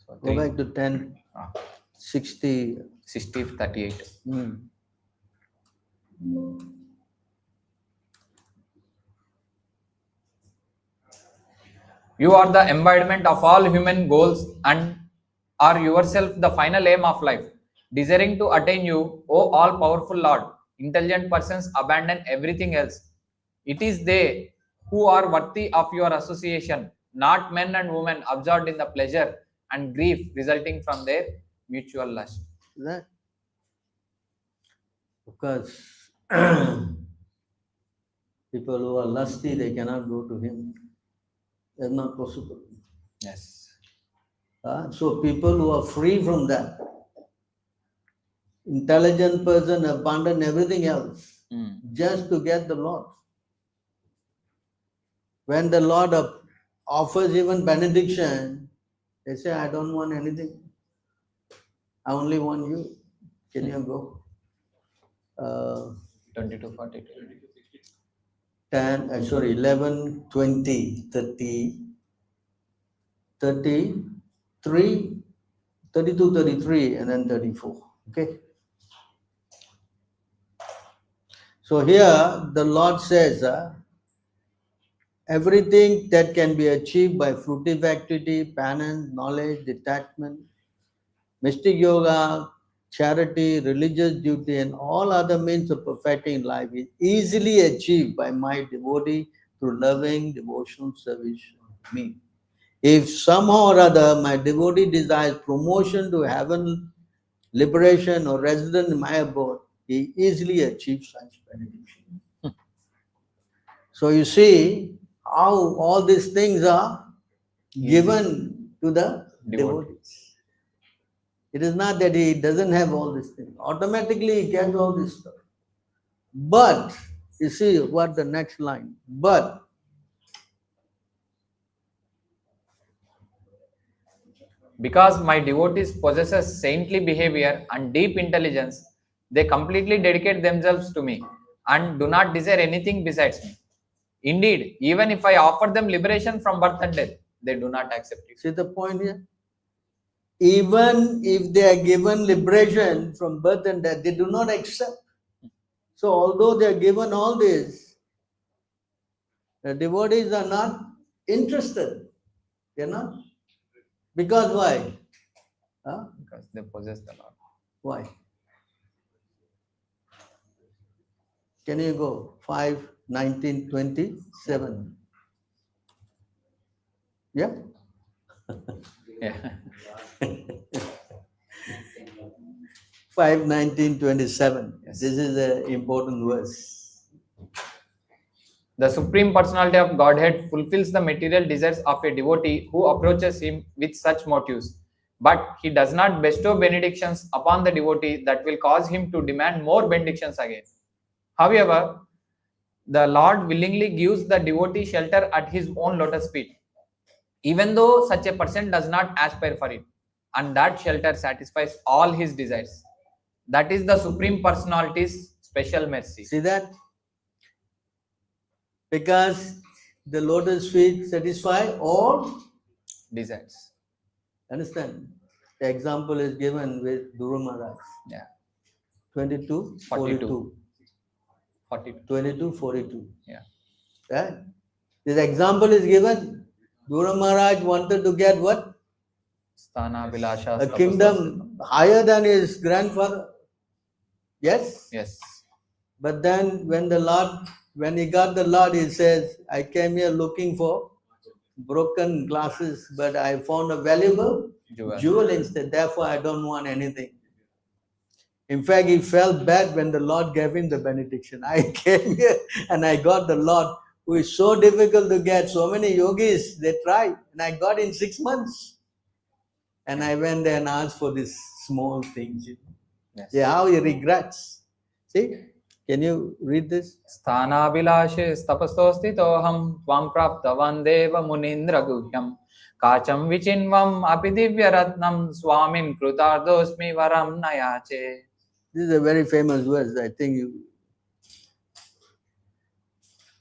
So, Go back to 10, 60. 60, 38. You are the embodiment of all human goals and are yourself the final aim of life. Desiring to attain you, O all powerful Lord, intelligent persons abandon everything else. It is they who are worthy of your association, not men and women absorbed in the pleasure and grief resulting from their mutual lust. That, because people who are lusty, they cannot go to him. That's not possible. Yes. So people who are free from that, intelligent person abandon everything else just to get the Lord. When the Lord offers even benediction, they say, I don't want anything. I only want you. Can you go? 22, 42. 10, 11, 20, 30, 33, 32, 33, and then 34. Okay. So here the Lord says, everything that can be achieved by fruitive activity, penance, knowledge, detachment, mystic yoga, charity, religious duty, and all other means of perfecting life is easily achieved by my devotee through loving devotional service of me. If somehow or other my devotee desires promotion to heaven, liberation, or residence in my abode, he easily achieves such benediction. So you see how all these things are given to the devotees. It is not that he doesn't have all these things. Automatically he gets all this stuff. But, you see what the next line, but because my devotees possesses saintly behavior and deep intelligence, they completely dedicate themselves to me and do not desire anything besides me. Indeed, even if I offer them liberation from birth and death, they do not accept it. see the point here? Even if they are given liberation from birth and death, they do not accept. So although they are given all this, the devotees are not interested. They are not. Because why? Because they possess the Lord. Why? Can you go? 5, 19, 27. Yeah. Yeah. 5:19:27. Yes. This is an important verse. The Supreme Personality of Godhead fulfills the material desires of a devotee who approaches him with such motives. But he does not bestow benedictions upon the devotee that will cause him to demand more benedictions again. However, the Lord willingly gives the devotee shelter at his own lotus feet, even though such a person does not aspire for it, and that shelter satisfies all his desires. That is the Supreme Personality's special mercy. See that? Because the lotus feet satisfy all. Desires. Understand? The example is given with Dhruva Maharaj. Yeah. 22, 42. 42. 42. 22, 42. Yeah. Right? This example is given. Dhruva Maharaj wanted to get what? Sthana Vilasha. A kingdom higher than his grandfather. Yes? Yes. But then when he got the Lord, he says, I came here looking for broken glasses, but I found a valuable jewel instead. Therefore, I don't want anything. In fact, he felt bad when the Lord gave him the benediction. I came here and I got the Lord, who is so difficult to get. So many yogis, they tried, and I got in 6 months. And I went there and asked for these small things. Yes. Yeah, how he regrets. See? Can you read this? Sthanabilashe stapastosti toham tvam praptavan deva munindra guhyam kacham vichinvam api divya ratnam swamin krutardosmi varam nayache. This is a very famous verse. I think you.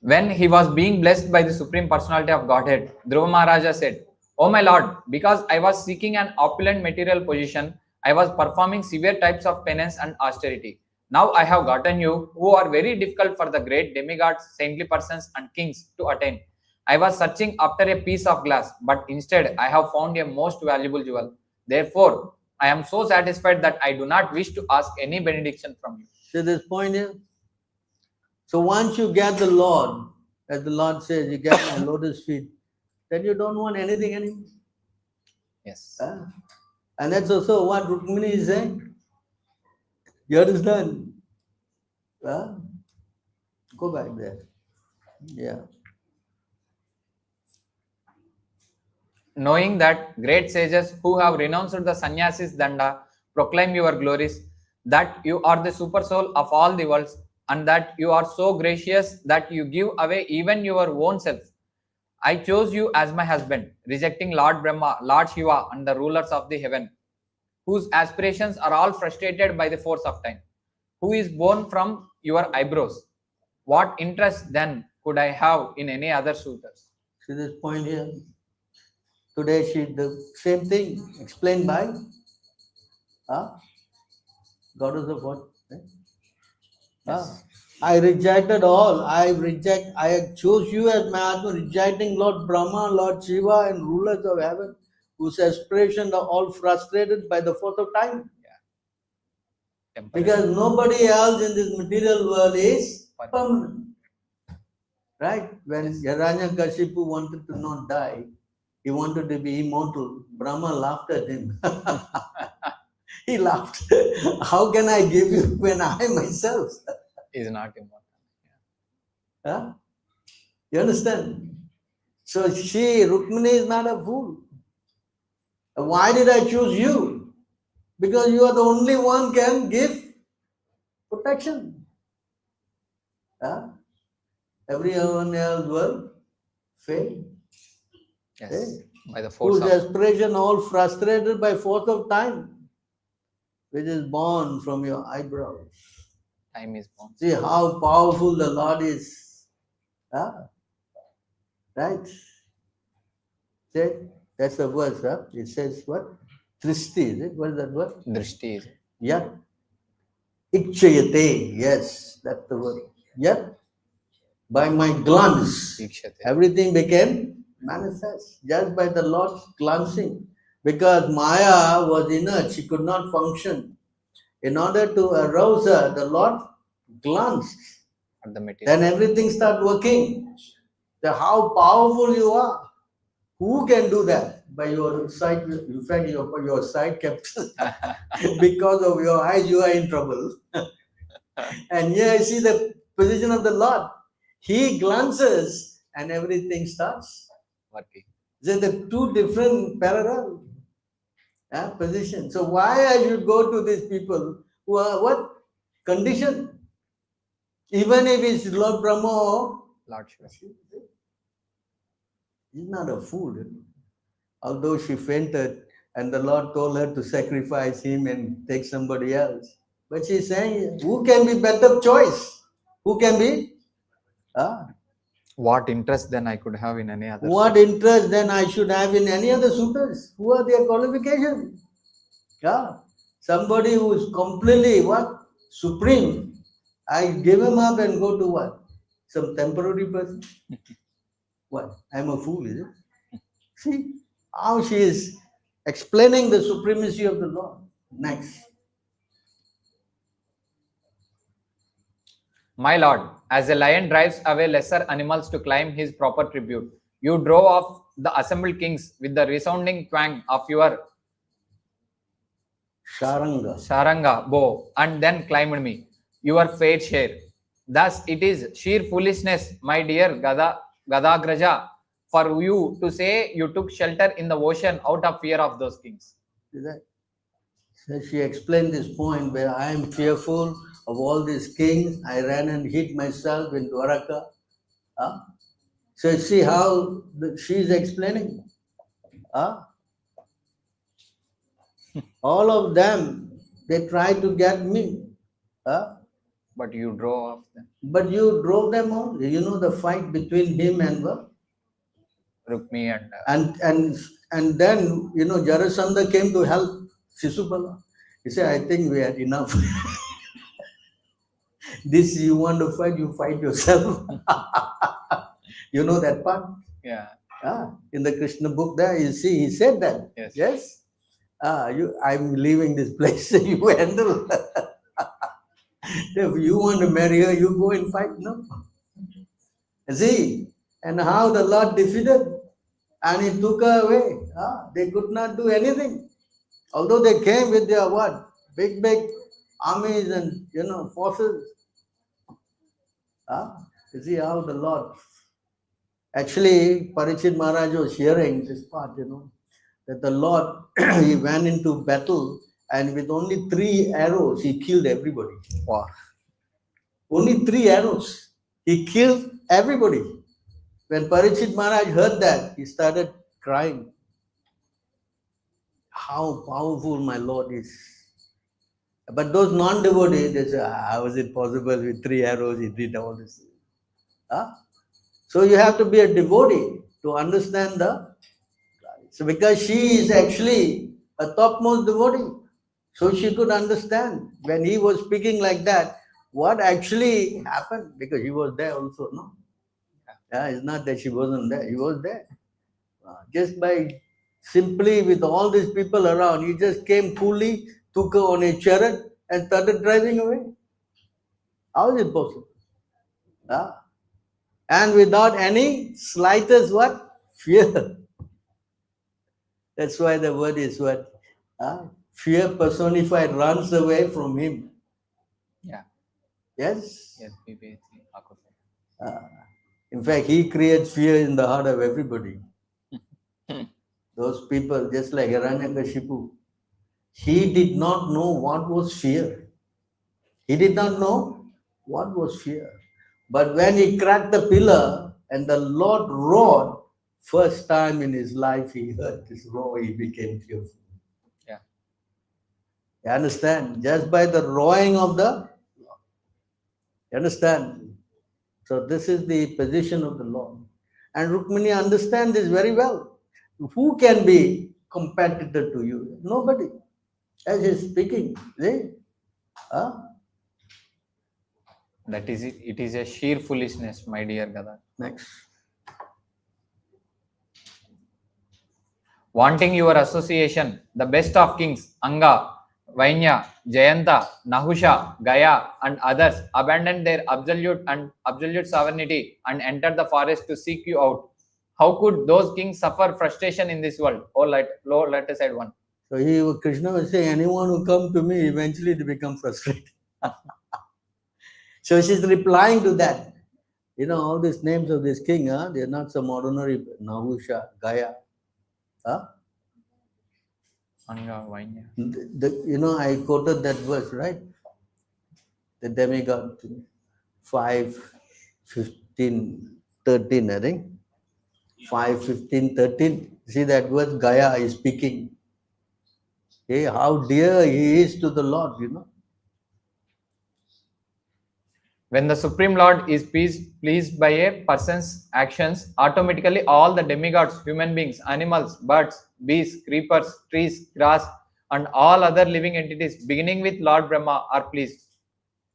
When he was being blessed by the Supreme Personality of Godhead, Dhruva Maharaja said, "O my Lord, because I was seeking an opulent material position, I was performing severe types of penance and austerity. Now I have gotten you, who are very difficult for the great demigods, saintly persons, and kings to attain. I was searching after a piece of glass, but instead I have found a most valuable jewel. Therefore, I am so satisfied that I do not wish to ask any benediction from you." See this point here? So once you get the Lord, as the Lord says, you get my lotus feet, then you don't want anything anymore. Yes. And that's also what Rukmini is saying. You understand? Go back there. Yeah. Knowing that great sages who have renounced the sannyasis danda proclaim your glories, that you are the super soul of all the worlds, and that you are so gracious that you give away even your own self, I chose you as my husband, rejecting Lord Brahma, Lord Shiva, and the rulers of the heaven, whose aspirations are all frustrated by the force of time, who is born from your eyebrows. What interest then could I have in any other suitors? See this point here? Today she the same thing explained by goddess of what? Yes. I rejected all. I chose you as my husband, rejecting Lord Brahma, Lord Shiva, and rulers of heaven, whose aspirations are all frustrated by the force of time. Because nobody else in this material world is permanent. Right? When Hiranyakashipu wanted to not die, he wanted to be immortal. Brahma laughed at him. He laughed. How can I give you when I myself Is not immortal. You understand? So Rukmini is not a fool. Why did I choose you? Because you are the only one can give protection. Everyone else will fail. Yes. By the force Whose of aspiration all frustrated by force of time, which is born from your eyebrows. time is born. See how powerful the Lord is. Right? See, that's the verse. It says what? Drishti, is it? What is that word? Drishti is. Yeah. Ikshayate. Yes, that's the word. Yeah. By my glance, Ikshate. everything became manifest just by the Lord's glancing. Because Maya was inert, she could not function. In order to arouse her, the Lord glanced. At the material. Then everything started working. So how powerful you are. Who can do that? By your sight, in fact, your sight kept because of your eyes, you are in trouble. And here I see the position of the Lord. He glances and everything starts. Working. They're the two different parallel positions. So why I should go to these people who are what? Conditioned. Even if it's Lord Brahma or Lord Shiva. he's not a fool. Although she fainted and the Lord told her to sacrifice him and take somebody else. But she's saying, who can be better choice? Who can be? What interest then I could have in any other? What interest then I should have in any other suitors? Who are their qualifications? Somebody who is completely what? Supreme. I give him up and go to what? Some temporary person? What? I'm a fool, is it? See how she is explaining the supremacy of the Lord. Next. My lord, as a lion drives away lesser animals to claim his proper tribute, you drove off the assembled kings with the resounding twang of your Sharanga bow and then claimed me, your fair share. Thus it is sheer foolishness, my dear Gadagraja, for you to say you took shelter in the ocean out of fear of those kings. So she explained this point where I am fearful of all these kings. I ran and hid myself in Dwaraka. So see how she is explaining. All of them, they tried to get me. But you drove off them. But you drove them on. You know the fight between him and what? Rukmi And then, you know, Jarasandha came to help Sisupala. He said, I think we had enough. This you want to fight, you fight yourself. You know that part? Yeah. In the Kṛṣṇa book there, you see, he said that. Yes. I'm leaving this place, you handle. If you want to marry her, you go and fight. No. See, and how the Lord defeated, and he took her away. They could not do anything. Although they came with their what? Big armies and, you know, forces. You see how the Lord. Actually, Parikshit Maharaj was hearing this part, you know, that the Lord, he went into battle and with only 3 arrows, he killed everybody. Wow. Only 3 arrows. He killed everybody. When Parikshit Maharaj heard that, he started crying. How powerful my Lord is. But those non-devotees, they say, how is it possible with 3 arrows he did all this? So you have to be a devotee to understand so because she is actually a topmost devotee. So she could understand when he was speaking like that, what actually happened, because he was there also, no? It's not that she wasn't there, he was there. Just by simply with all these people around, he just came coolly, took her on a chariot and started driving away. How is it possible? And without any slightest what? Fear. That's why the word is what? Fear personified runs away from him. Yeah. Yes? Yes. In fact, he creates fear in the heart of everybody. Those people, just like Hiranyakashipu, he did not know what was fear. He did not know what was fear. But when he cracked the pillar and the Lord roared, first time in his life he heard this roar, he became fearful. Yeah. You understand? Just by the roaring of the, you understand? So this is the position of the Lord. And Rukmini understands this very well. Who can be competitor to you? Nobody. As he's speaking, see? That is it. It is a sheer foolishness, my dear Gada. Next. Wanting your association, the best of kings, Anga, Vainya, Jayanta, Nahusha, Gaya, and others abandoned their absolute sovereignty and entered the forest to seek you out. How could those kings suffer frustration in this world? Oh, lower letter side 1. So Krishna was saying, anyone who come to me, eventually they become frustrated. So she's replying to that. You know, all these names of this king, they're not some ordinary Nahusha, Gaya. Anga, Vainya. You know, I quoted that verse, right? The demigod, 5, 15, 13, I think. 5, 15, 13. See that verse, Gaya is speaking. Hey, how dear he is to the Lord, you know. When the Supreme Lord is pleased by a person's actions, automatically all the demigods, human beings, animals, birds, beasts, creepers, trees, grass, and all other living entities, beginning with Lord Brahma, are pleased.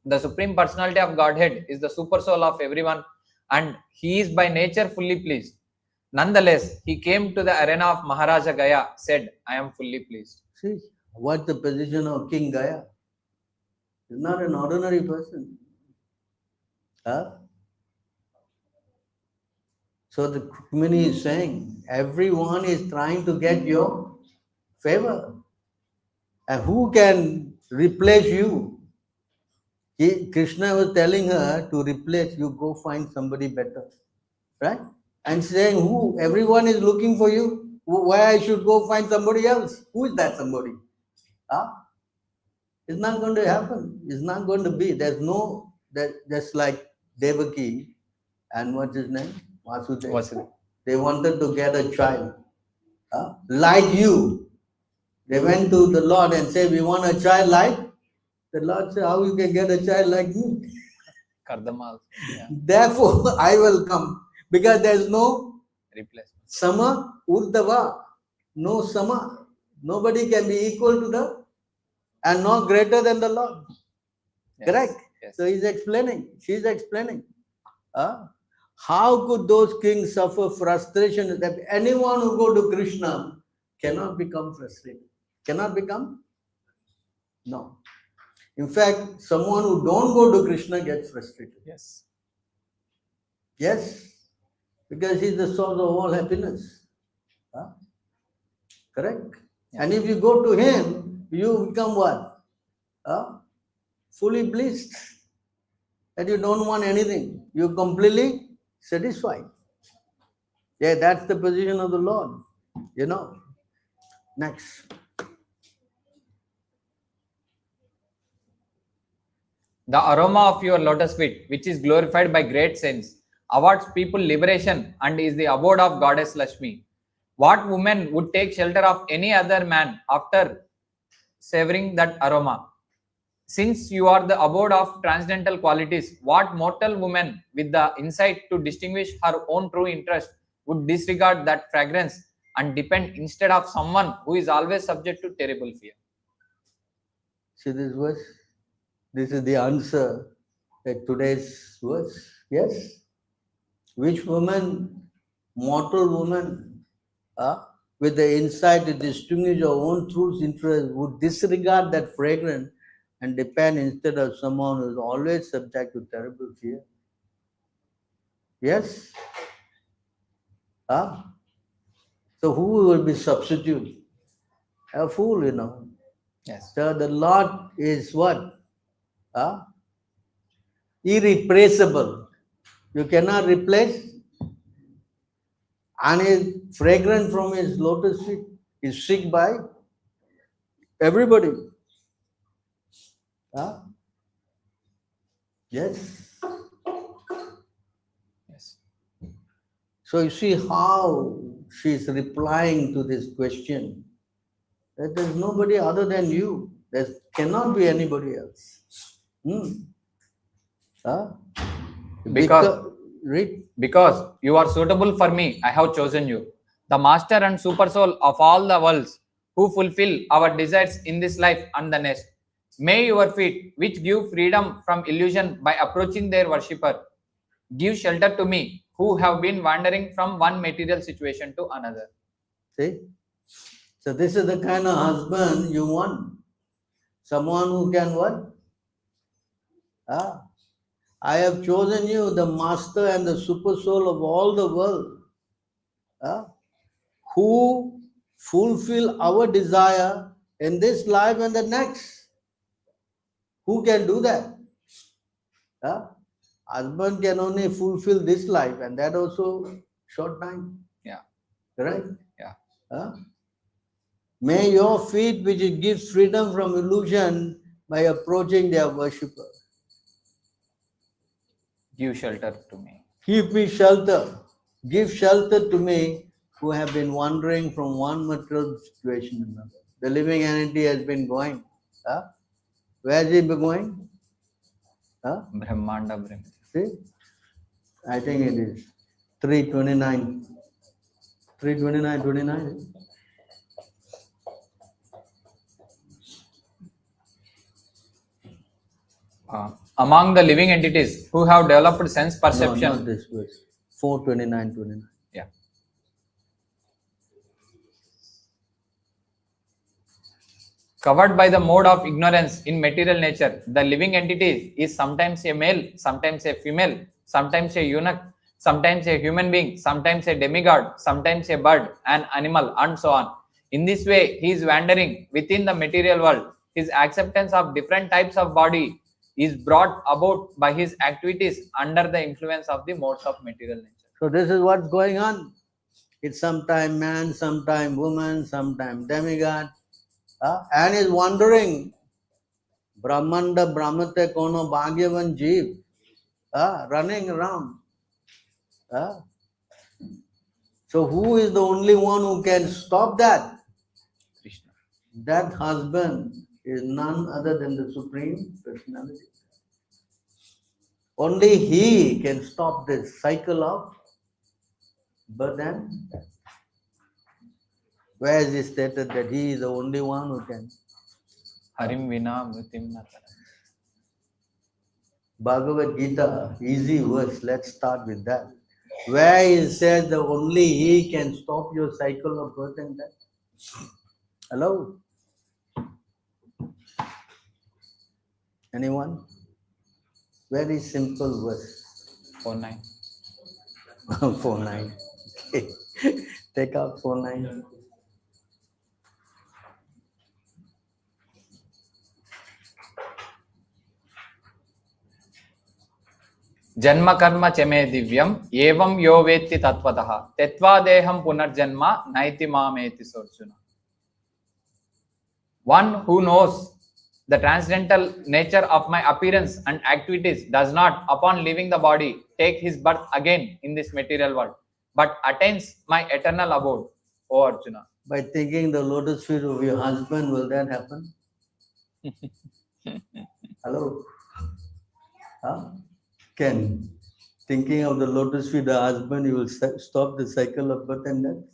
The Supreme Personality of Godhead is the super soul of everyone, and he is by nature fully pleased. Nonetheless, he came to the arena of Maharaja Gaya, said, I am fully pleased. See, what's the position of King Gaya? He's not an ordinary person. So the Rukmini is saying, everyone is trying to get your favor. And who can replace you? Krishna was telling her to replace you, go find somebody better. Right? And saying, who? Everyone is looking for you. Why I should go find somebody else? Who is that somebody? It's not going to happen. It's not going to be. There's no, that's like Devaki and what's his name? Vasudeva. They wanted to get a child. Like you. They went to the Lord and said, we want a child like. The Lord said, how you can get a child like me? Kardamal. Yeah. Therefore, I will come. Because there's no Replacement. Sama Urdava. No Sama. Nobody can be equal to the and not greater than the Lord. Yes. Correct? Yes. So he's explaining. She's explaining. How could those kings suffer frustration? That anyone who go to Krishna cannot become frustrated. Cannot become? No. In fact, someone who don't go to Krishna gets frustrated. Yes. Yes. Because he's the source of all happiness. Correct? Yeah. And if you go to him, you become what? Fully blissed. And you don't want anything. You're completely satisfied. Yeah, that's the position of the Lord. You know. Next. The aroma of your lotus feet, which is glorified by great saints, awards people liberation and is the abode of Goddess Lakshmi. What woman would take shelter of any other man after savoring that aroma? Since you are the abode of transcendental qualities, what mortal woman with the insight to distinguish her own true interest would disregard that fragrance and depend instead of someone who is always subject to terrible fear? See this verse? This is the answer at today's verse. Yes. Which woman, mortal woman, with the insight to distinguish her own true interest would disregard that fragrance and depend instead of someone who is always subject to terrible fear? Yes? So who will be substitute? A fool, you know. Yes. So the Lord is what? Irreplaceable. You cannot replace. And his fragrance from his lotus feet is seeked by everybody. Yes. Yes. So you see how she is replying to this question. That there's nobody other than you. There cannot be anybody else. Because you are suitable for me, I have chosen you. The master and super soul of all the worlds, who fulfill our desires in this life and the next. May your feet, which give freedom from illusion by approaching their worshipper, give shelter to me, who have been wandering from one material situation to another. See? So this is the kind of husband you want. Someone who can what? I have chosen you, the master and the super soul of all the world. who fulfill our desire in this life and the next. Who can do that? Husband can only fulfill this life, and that also short time. Yeah. Right? Yeah. May your feet, which gives freedom from illusion, by approaching their worshipper. Give shelter to me. Give me shelter. Give shelter to me who have been wandering from one material situation to another. The living entity has been going. Where has he been going? Brahmanda Brahma. See? I think it is 329. 329. Among the living entities who have developed sense perception. No, not this verse. 429. Yeah. Covered by the mode of ignorance in material nature, the living entity is sometimes a male, sometimes a female, sometimes a eunuch, sometimes a human being, sometimes a demigod, sometimes a bird, an animal, and so on. In this way, he is wandering within the material world. His acceptance of different types of body is brought about by his activities under the influence of the modes of material nature. So this is what's going on. It's sometime man, sometime woman, sometime demigod, and is wandering. Brahmanda Brahmate Kono Bhagyavan Jeev, running around. So who is the only one who can stop that? Krishna. That husband is none other than the Supreme Personality. Only he can stop this cycle of birth and death. Where is it stated that he is the only one who can? Harim vina mritim natara. Bhagavad Gita, easy verse, let's start with that. Where it says that only he can stop your cycle of birth and death. Hello? Anyone? Very simple verse. 49. 49. Okay. Take out 49. Janma karma chame divyam evam yo vetti tattvataha tetva deham punarjanma naiti mameti sorjuna. One who knows the transcendental nature of my appearance and activities does not, upon leaving the body, take his birth again in this material world, but attains my eternal abode, O Arjuna. By thinking the lotus feet of your husband, will that happen? Hello? Can thinking of the lotus feet of the husband, you will stop the cycle of birth and death?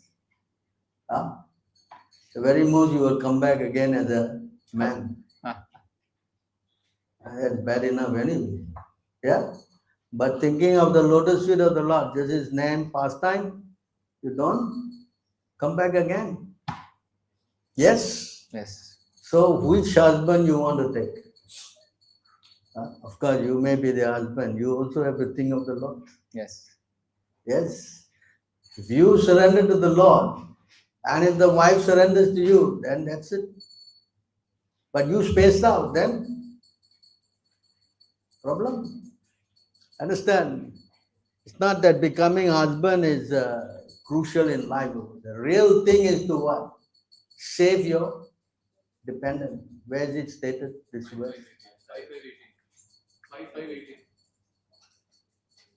The very most you will come back again as a man. That's bad enough anyway. Yeah? But thinking of the lotus feet of the Lord, just his name, pastime, you don't come back again. Yes? Yes. So which husband you want to take? Of course, you may be the husband. You also have to think of the Lord. Yes. Yes. If you surrender to the Lord, and if the wife surrenders to you, then that's it. But you spaced out, then problem. Understand? It's not that becoming husband is crucial in life. The real thing is to what? Save your dependent. Where is it stated? This verse. 5:18.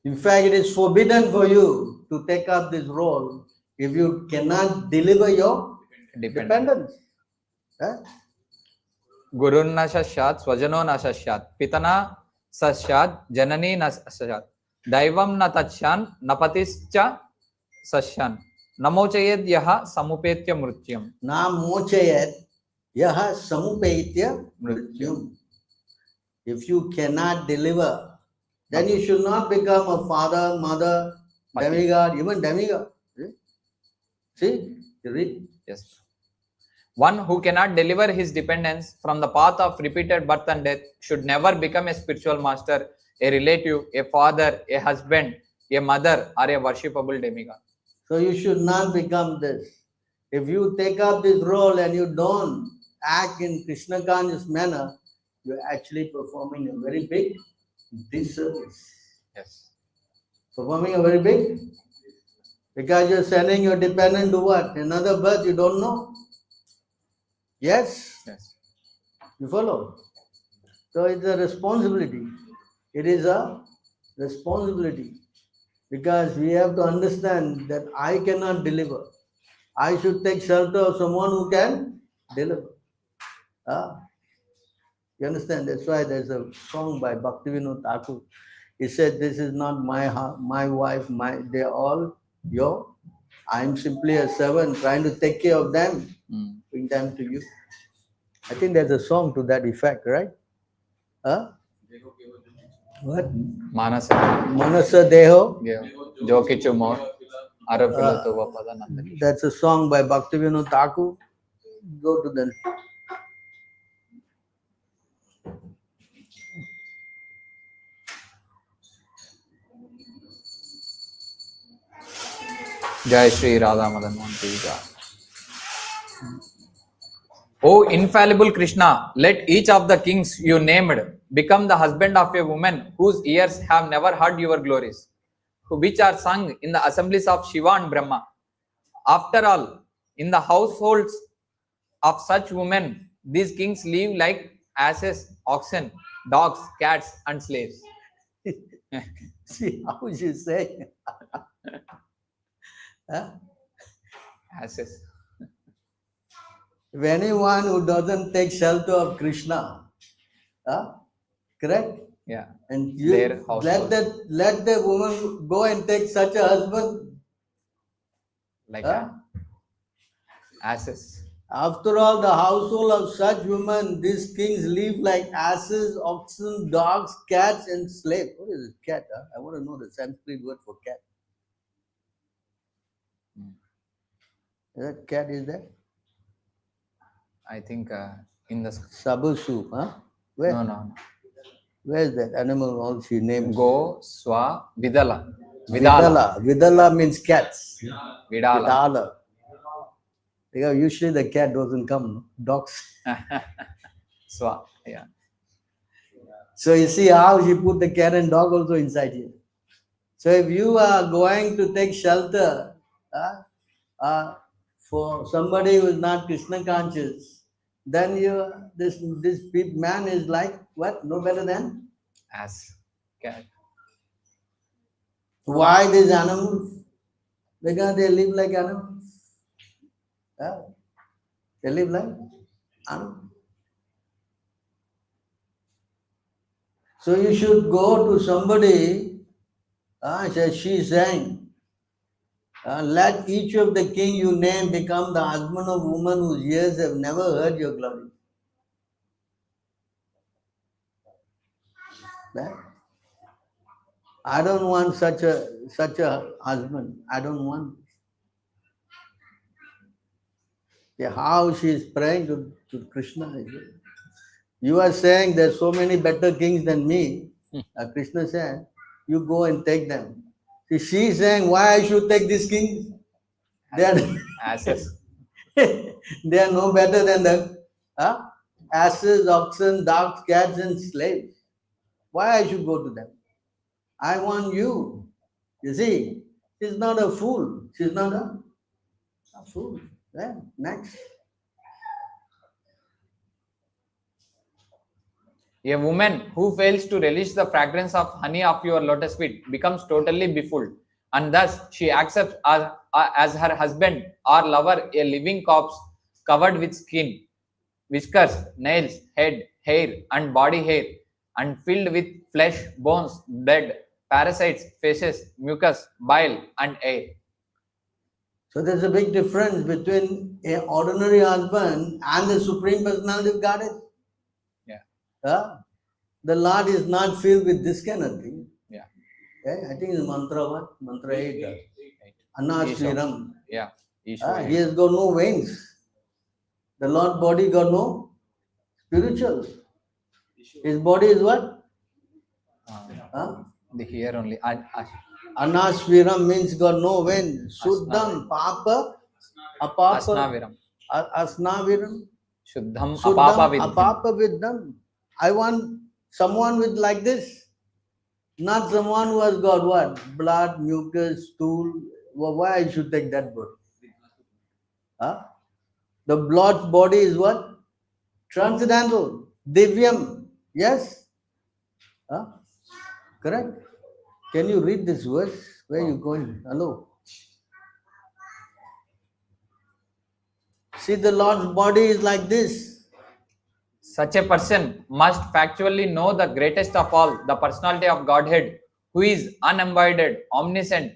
In fact, it is forbidden for you to take up this role if you cannot deliver your dependence. Gurunna sashyat, swajano na sashyat, pitana sashyat, janani na sashyat, daivam na tachyan, napatischa sasyan, namochayed yaha samupetya mrutyam. Na mochayat yaha samupetya mrutyam. If you cannot deliver, then you should not become a father, mother, demigod, even demigod. See? You read? Yes. One who cannot deliver his dependence from the path of repeated birth and death should never become a spiritual master, a relative, a father, a husband, a mother, or a worshipable demigod. So you should not become this. If you take up this role and you don't act in Krishna conscious manner, you're actually performing a very big disservice. Yes. Performing a very big, because you're sending your dependent to what? Another birth you don't know. Yes, Yes. you follow. So it's a responsibility. It is a responsibility, because we have to understand that I cannot deliver. I should take shelter of someone who can deliver. Ah, you understand? That's why there's a song by Bhaktivinoda Thakur. He said, "This is not my wife, they're all your. I'm simply a servant trying to take care of them, bring them to you." I think there's a song to that effect, right? Huh? What? Manasa. Manasa Deho. Jokichu more. Arapilu to Vapada Nandaki. That's a song by Bhaktivinoda Thakur. Go to the. Jai Shri Radha Madan Mohan Pija. O infallible Krishna, let each of the kings you named become the husband of a woman whose ears have never heard your glories, which are sung in the assemblies of Shiva and Brahma. After all, in the households of such women, these kings live like asses, oxen, dogs, cats, and slaves. See how she's saying. Huh? Asses. If anyone who doesn't take shelter of Krishna, correct? Yeah. And you Their household. let the woman go and take such a husband. Like Huh? asses. After all, the household of such women, these kings live like asses, oxen, dogs, cats, and slaves. What is it, cat? Huh? I want to know the Sanskrit word for cat. Is that cat? Is that? I think in the Sabusu, huh? Where? no. Where is that animal? All she names. Go Swa Vidala. Vidala. Vidala means cats. Vidala. Vidala. Because usually the cat doesn't come, no? Dogs. Swa. Yeah. So you see how she put the cat and dog also inside here. So if you are going to take shelter for somebody who is not Krishna conscious, then this man is like what? No better than? Ass. Cat. Why these animals? Because they live like animals. They live like animals. So you should go to somebody, she is saying, let each of the king you name become the husband of woman whose ears have never heard your glory. Right? I don't want such a husband. I don't want. Yeah, how she is praying to Krishna. You are saying there's so many better kings than me. Krishna said, you go and take them. See, she is saying, why I should take these kings? They are, Asses. they are no better than the asses, oxen, dogs, cats, and slaves. Why I should go to them? I want you. You see, she's not a fool. She's not a fool. Yeah, next. A woman who fails to relish the fragrance of honey of your lotus feet becomes totally befooled, and thus she accepts as her husband or lover a living corpse covered with skin, whiskers, nails, head, hair, and body hair, and filled with flesh, bones, blood, parasites, feces, mucus, bile, and air. So there's a big difference between an ordinary husband and the Supreme Personality of Godhead. Yeah. The Lord is not filled with this kind of thing. Yeah. I think it's mantra what? Mantra 8. 8. Anasviram. Yeah. He has got no wings. The Lord body got no spiritual. His body is what? The here only. Anasviram means got no wind. Suddham, papa, apapa, Asnaviram. asnaviram, Shuddham suddham, apapa vidham. apapa vidham. I want someone with like this. Not someone who has got what? Blood, mucus, stool. Why I should take that word? Huh? The Lord's body is what? Transcendental. Divyam. Yes? Huh? Correct? Can you read this verse? Where are you going? Hello? See, the Lord's body is like this. Such a person must factually know the greatest of all, the personality of Godhead, who is unembodied, omniscient,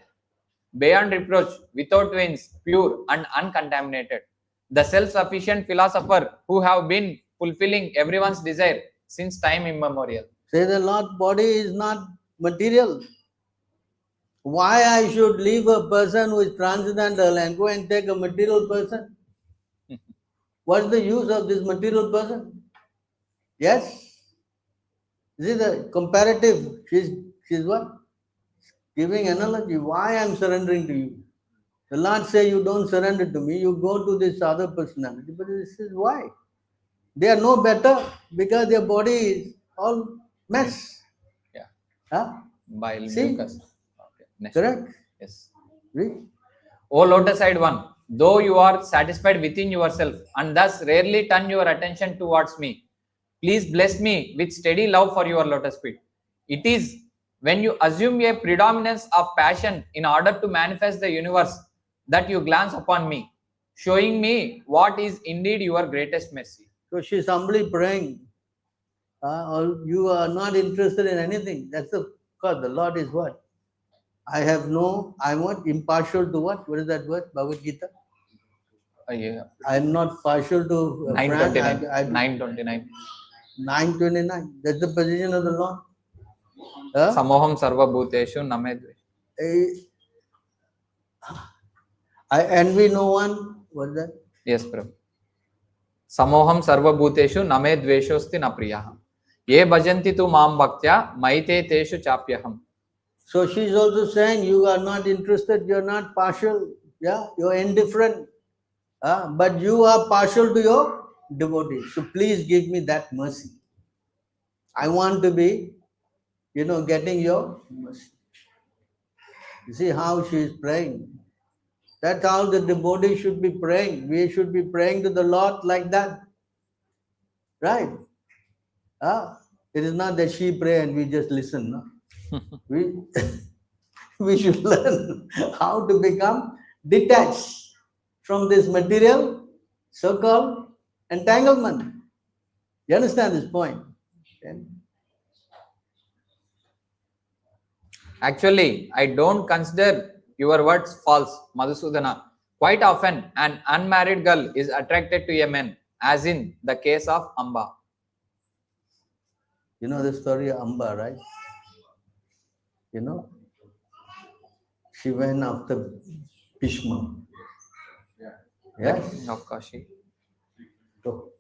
beyond reproach, without veins, pure and uncontaminated. The self-sufficient philosopher who have been fulfilling everyone's desire since time immemorial. Say the Lord's body is not material. Why I should leave a person who is transcendental and go and take a material person? What's the use of this material person? Yes? See the comparative. She's what? Giving analogy. Why I'm surrendering to you? The Lord say you don't surrender to me, you go to this other personality. But this is why. They are no better because their body is all mess. Yeah. Huh? Bile, See? mucus. Okay. Next. Correct? Yes. Read. O lotus-eyed one, though you are satisfied within yourself and thus rarely turn your attention towards me, please bless me with steady love for your lotus feet. It is when you assume a predominance of passion in order to manifest the universe that you glance upon me, showing me what is indeed your greatest mercy. So she's humbly praying. Or you are not interested in anything. That's the God. The Lord is what? I'm what? Impartial to what? What is that word? Bhagavad Gita? Yeah. I'm not partial to a friend. 929. 929. 929. That's the position of the Lord. Huh? Samoham sarva bhuteshu namedve. I envy no one. What's that? Yes, Prabhu. Samoham sarva bhuteshu name dveshosti na priyaha. Ye bhajanti tu maam bhaktya maite teshu chapyaham. So she's also saying you are not interested, you're not partial, yeah, you're indifferent, but you are partial to your devotee. So please give me that mercy. I want to be, getting your mercy. You see how she is praying. That's how the devotee should be praying. We should be praying to the Lord like that. Right? It is not that she pray and we just listen. No? We should learn how to become detached from this material so-called entanglement. You understand this point? Okay? Actually, I don't consider your words false, Madhusudana. Quite often, an unmarried girl is attracted to a man, as in the case of Amba. You know the story of Amba, right? She went after Bhishma. Yes? Of Kashi. So,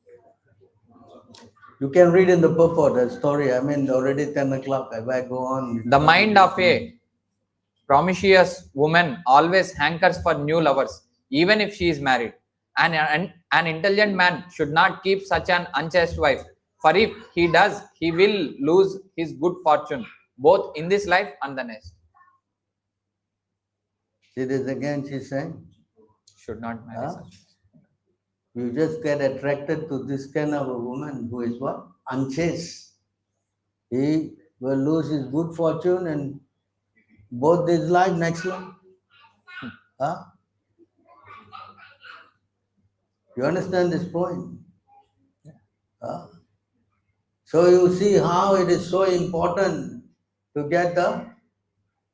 you can read in the purport that story. I mean, already 10 o'clock. If I go on. The mind of a promiscuous woman always hankers for new lovers, even if she is married. An intelligent man should not keep such an unchaste wife, for if he does, he will lose his good fortune, both in this life and the next. See this again, she's saying. Should not marry such. You just get attracted to this kind of a woman who is what? Unchaste. He will lose his good fortune and both this life, next life. You understand this point? So you see how it is so important to get the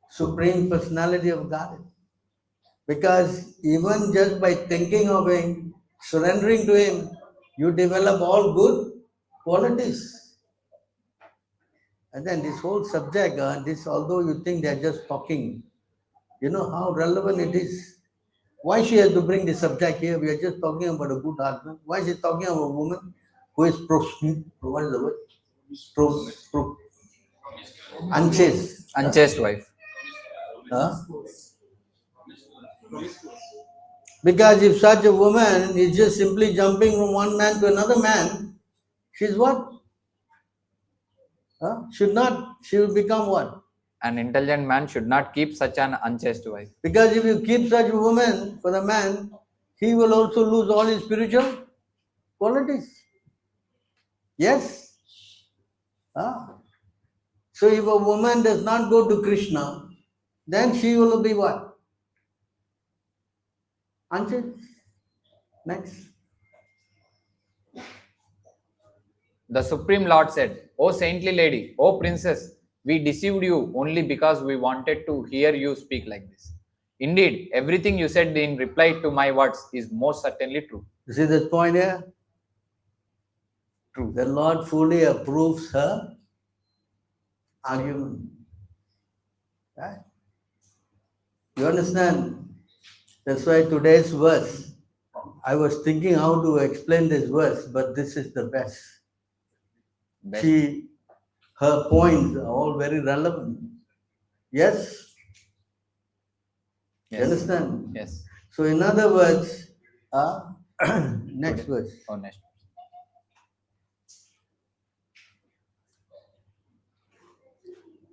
Supreme Personality of God. Because even just by thinking of Him, surrendering to Him, you develop all good qualities. And then this whole subject, although you think they're just talking, you know how relevant it is. Why she has to bring this subject here? We are just talking about a good husband. Why is she talking about a woman who is what is the word? Unchaste. Unchaste wife. Huh? Because if such a woman is just simply jumping from one man to another man, she's what? Huh? Should not. She will become what? An intelligent man should not keep such an unchaste wife. Because if you keep such a woman for the man, he will also lose all his spiritual qualities. Yes? Ah. So if a woman does not go to Krishna, then she will be what? Unchaste. Next. The Supreme Lord said, O saintly lady, O princess, we deceived you only because we wanted to hear you speak like this. Indeed, everything you said in reply to my words is most certainly true. You see this point here? True. The Lord fully approves her argument. Right? You understand? That's why today's verse, I was thinking how to explain this verse, but this is the best. Best. Her points are all very relevant. Yes? You Yes. understand? Yes. So in other words, next verse. Oh, next.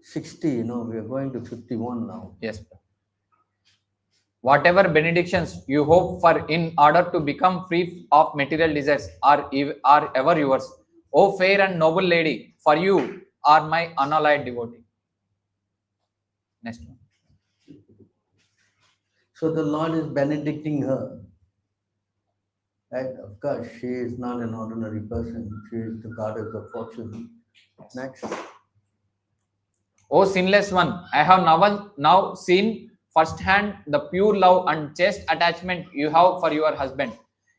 60, we are going to 51 now. Yes. Whatever benedictions you hope for in order to become free of material desires are ever yours. O fair and noble lady, for you are my unallied devotee. Next one. So the Lord is benedicting her. Right? Of course, she is not an ordinary person. She is the goddess of fortune. Next. O sinless one, I have now seen firsthand the pure love and chaste attachment you have for your husband.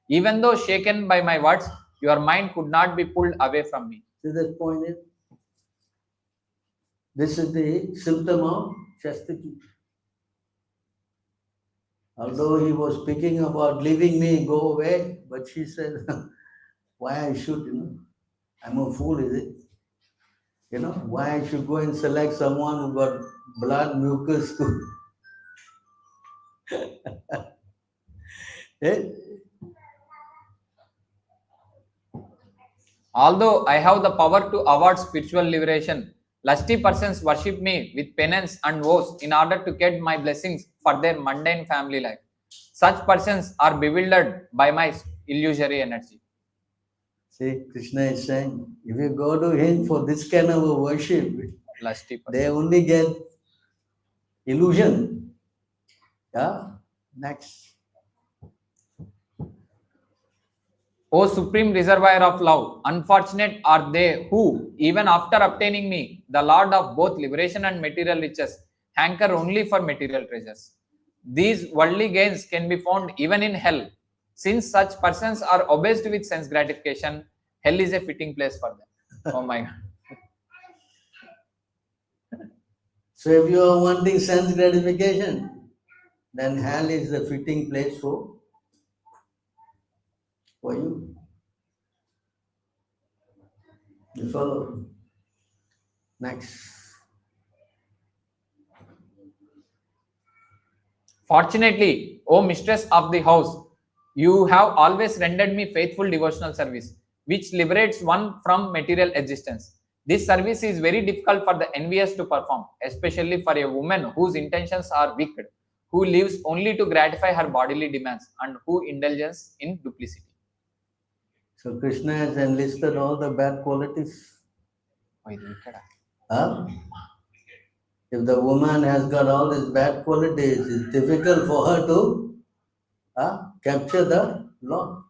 Even though shaken by my words, your mind could not be pulled away from me. See this point is? This is the symptom of chastity. Although he was speaking about leaving me, go away, but she said, why I should, I'm a fool, is it? Why I should go and select someone who got blood, mucus too. Although I have the power to award spiritual liberation, lusty persons worship me with penance and vows in order to get my blessings for their mundane family life. Such persons are bewildered by my illusory energy. See, Krishna is saying, if you go to him for this kind of a worship, Lusty persons. they only get illusion. Yeah? Next. O supreme reservoir of love, unfortunate are they who, even after obtaining me, the Lord of both liberation and material riches, hanker only for material treasures. These worldly gains can be found even in hell. Since such persons are obsessed with sense gratification, hell is a fitting place for them. Oh my God. So if you are wanting sense gratification, then hell is the fitting place for you. You follow? Next. Fortunately, O mistress of the house, you have always rendered me faithful devotional service, which liberates one from material existence. This service is very difficult for the envious to perform, especially for a woman whose intentions are wicked, who lives only to gratify her bodily demands, and who indulges in duplicity. So Krishna has enlisted all the bad qualities. Huh? If the woman has got all these bad qualities, it's difficult for her to capture the Lord.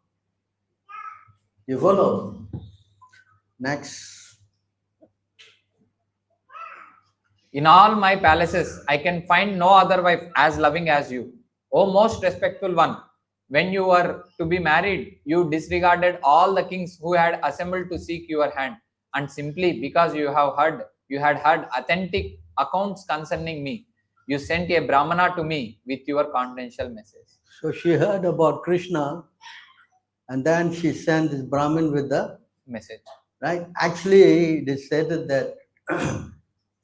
You follow? Next. In all my palaces, I can find no other wife as loving as you. O most respectful one, when you were to be married, you disregarded all the kings who had assembled to seek your hand, and simply because you had heard authentic accounts concerning me, you sent a Brahmana to me with your confidential message. So she heard about Krishna, and then she sent this Brahmin with the Message. right. Actually, it is said that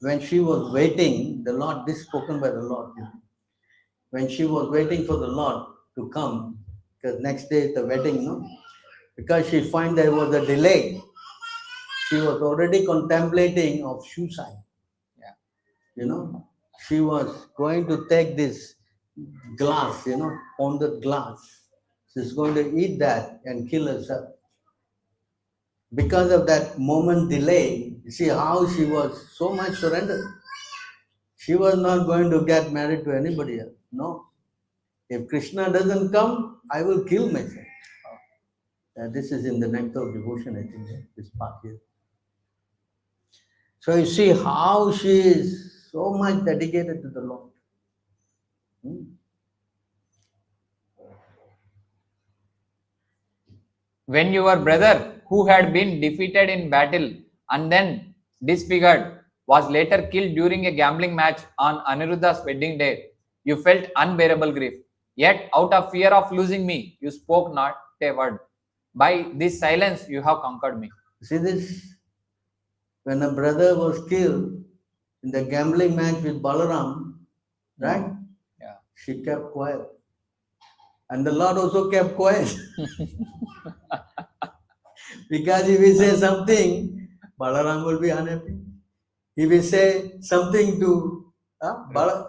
when she was waiting, the Lord, this spoken by the Lord, when she was waiting for the Lord to come, because next day is the wedding, no? Because she find there was a delay, she was already contemplating of suicide. Yeah. She was going to take this glass, pounded glass. She's going to eat that and kill herself. Because of that moment delay, you see how she was so much surrendered. She was not going to get married to anybody else. No. If Krishna doesn't come, I will kill myself. This is in the Nectar of Devotion, I think, this part here. So you see how she is so much dedicated to the Lord. When your brother, who had been defeated in battle and then disfigured, was later killed during a gambling match on Aniruddha's wedding day, you felt unbearable grief. Yet, out of fear of losing me, you spoke not a word. By this silence, you have conquered me. See this? When a brother was killed in the gambling match with Balaram, right? Yeah. She kept quiet. And the Lord also kept quiet. Because if he says something, Balaram will be unhappy. If he say something to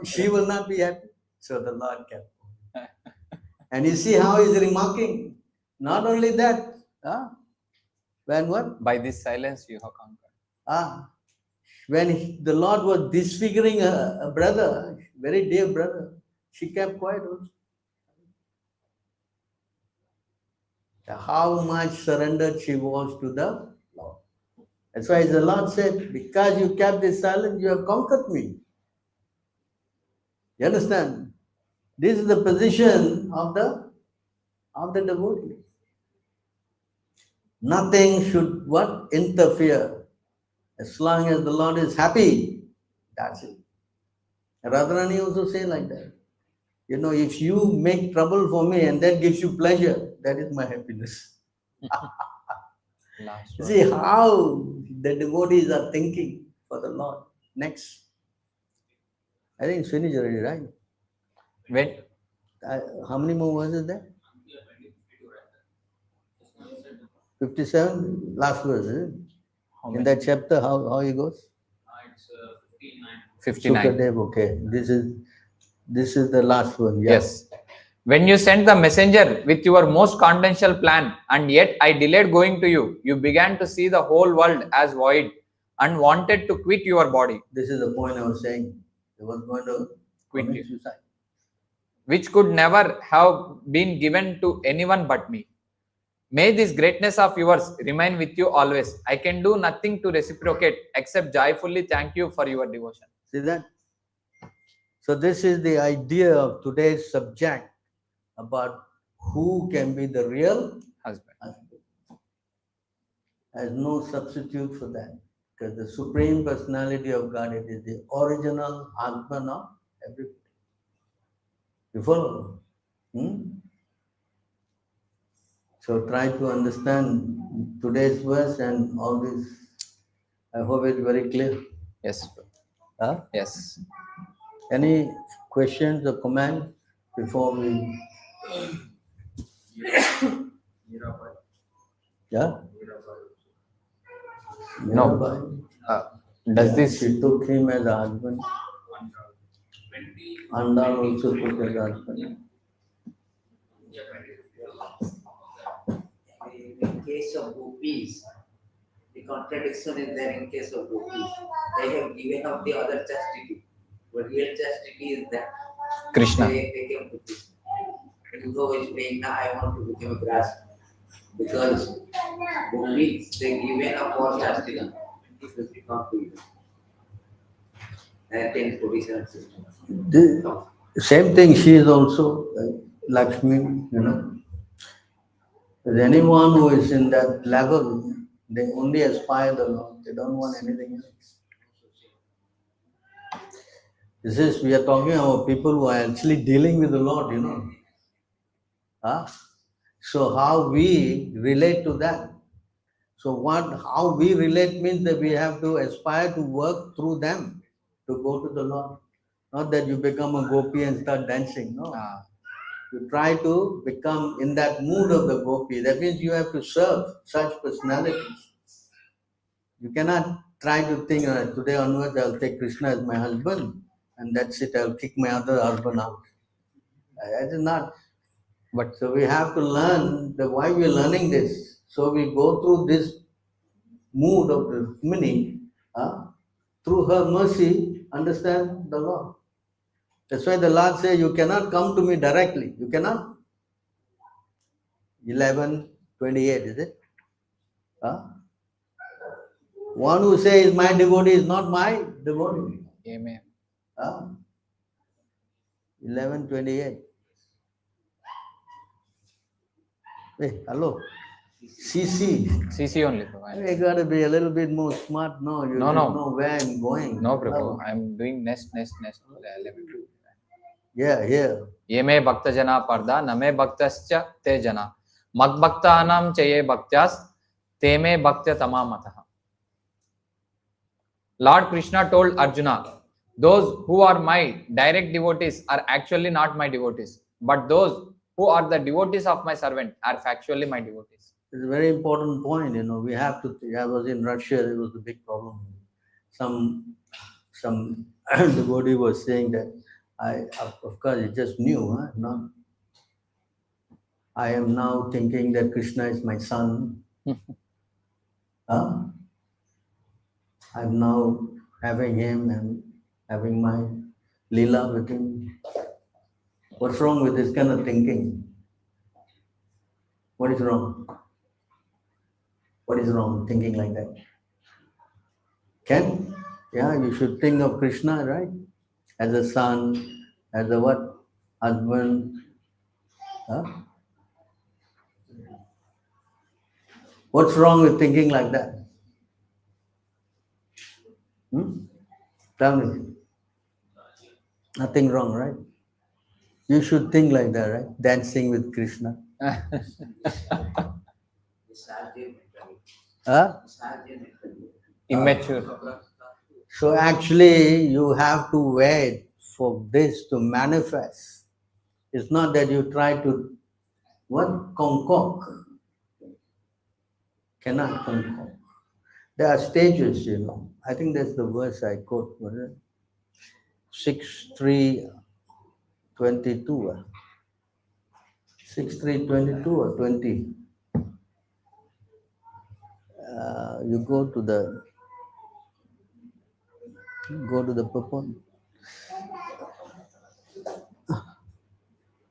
she will not be happy. So the Lord kept quiet. And you see how he's remarking. Not only that, when what? By this silence, you have conquered. When the Lord was disfiguring a brother, very dear brother, she kept quiet also. How much surrendered she was to the Lord. That's why the Lord said, because you kept this silent, you have conquered me. You understand? This is the position of the devotee. Nothing should interfere. As long as the Lord is happy, that's it. Radharani also say like that. If you make trouble for me and that gives you pleasure, that is my happiness. See how the devotees are thinking for the Lord. Next. I think it's finished already, right? When? How many more verses there? 57, last verse, is it? In that chapter, how it goes? It's 59. 59. Sukadev, okay. This is the last one. Yeah. Yes. When you sent the messenger with your most confidential plan, and yet I delayed going to you, you began to see the whole world as void and wanted to quit your body. This is the point I was saying. He was going to Quit commit you. suicide. Which could never have been given to anyone but me. May this greatness of yours remain with you always. I can do nothing to reciprocate except joyfully thank you for your devotion. See that? So this is the idea of today's subject about who can be the real Husband. There's no substitute for that. Because the Supreme Personality of God, it is the original husband of everybody. You follow? So try to understand today's verse and all this. I hope it's very clear. Yes. Huh? Yes. Any questions or comments before we? Yeah? No. Mirabai. Does this? She took him as a husband. Andal also took as a husband. In case of gopis, the contradiction is there in case of gopis. They have given up the other chastity, but real chastity is that Kṛṣṇa. they came to Krishna. Uddhava is saying, now I want to become a grass. Because gopis, they given up all chastity. It will not be. And 1047 system. The same thing, she is also Lakshmi, But anyone who is in that level, they only aspire the Lord. They don't want anything else. We are talking about people who are actually dealing with the Lord, So how we relate to that? So how we relate means that we have to aspire to work through them to go to the Lord. Not that you become a gopi and start dancing. No. Ah, You try to become in that mood of the gopi. That means you have to serve such personalities. You cannot try to think, today onwards I'll take Krishna as my husband and that's it, I'll kick my other husband out. That is not. but So we have to learn why we're learning this. So we go through this mood of the Rukmini, through her mercy, understand the Lord. That's why the Lord says, you cannot come to me directly. You cannot. 11:28, is it? One who says my devotee is not my devotee. amen. 11:28. Hey, hello. CC. CC only, Prabhu. You gotta be a little bit more smart. No, you No, don't no. know where I'm going. No, Prabhu. Hello. I'm doing next. Yeah, here. ये मे भक्त जना पर्दा न मे भक्तश्च ते जना मग भक्तानां च ये भक्त्यास ते मे भक्त तमामतः. Lord Krishna told Arjuna, those who are my direct devotees are actually not my devotees, but those who are the devotees of my servant are factually my devotees. It's a very important point, we have to. I was in Russia, there was a big problem. Some devotee was saying that of course, it's just new, not. I am now thinking that Krishna is my son. I'm now having him and having my lila with him. What's wrong with this kind of thinking? What is wrong? What is wrong with thinking like that? You should think of Krishna, right? As a son, as a what? Husband. What's wrong with thinking like that? Tell me. Nothing wrong, right? You should think like that, right? Dancing with Krishna. Immature. So actually, you have to wait for this to manifest. It's not that you try to concoct. Cannot concoct. There are stages, I think that's the verse I quote. Was it? 6:3:22. 6:3:22 or 20. You go to the purport.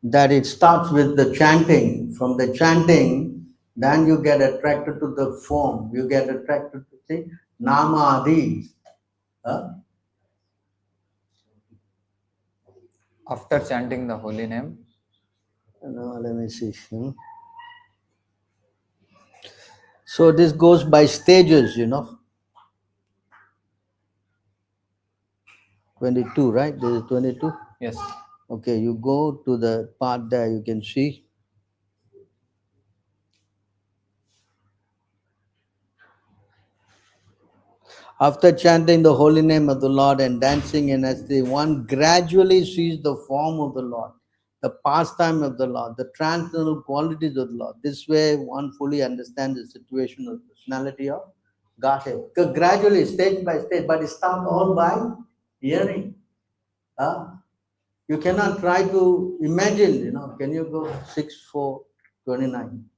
That it starts with the chanting. From the chanting, then you get attracted to the form. You get attracted to the nama adi. After chanting the holy name. No, let me see. So this goes by stages, 22, right? This is 22? Yes. Okay, you go to the part there, you can see. After chanting the holy name of the Lord and dancing in ecstasy, one gradually sees the form of the Lord, the pastime of the Lord, the transcendental qualities of the Lord. This way, one fully understands the situation of personality of Godhead. Gradually, stage by stage, but it starts all by hearing. You cannot try to imagine, Can you go 6:4:29?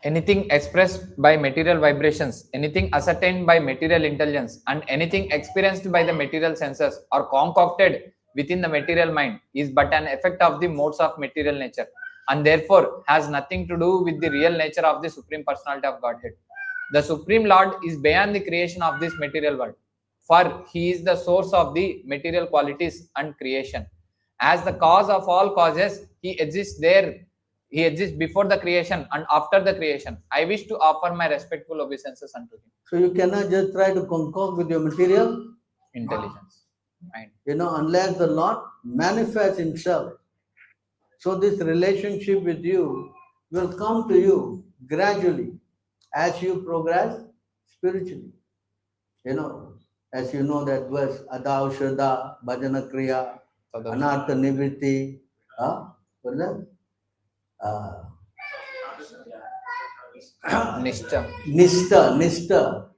Anything expressed by material vibrations, anything ascertained by material intelligence, and anything experienced by the material senses or concocted within the material mind is but an effect of the modes of material nature, and therefore has nothing to do with the real nature of the Supreme Personality of Godhead. The Supreme Lord is beyond the creation of this material world, for He is the source of the material qualities and creation. As the cause of all causes, He exists there. He exists before the creation and after the creation. I wish to offer my respectful obeisances unto Him. So you cannot just try to concoct with your material Intelligence. Mind. Unless the Lord manifests Himself. So this relationship with you will come to you gradually as you progress spiritually. As you know that verse, Adau Shraddha, Bhajana Kriya, Tadau. Anartha Nivritti, what is that? Nishta. Nishta.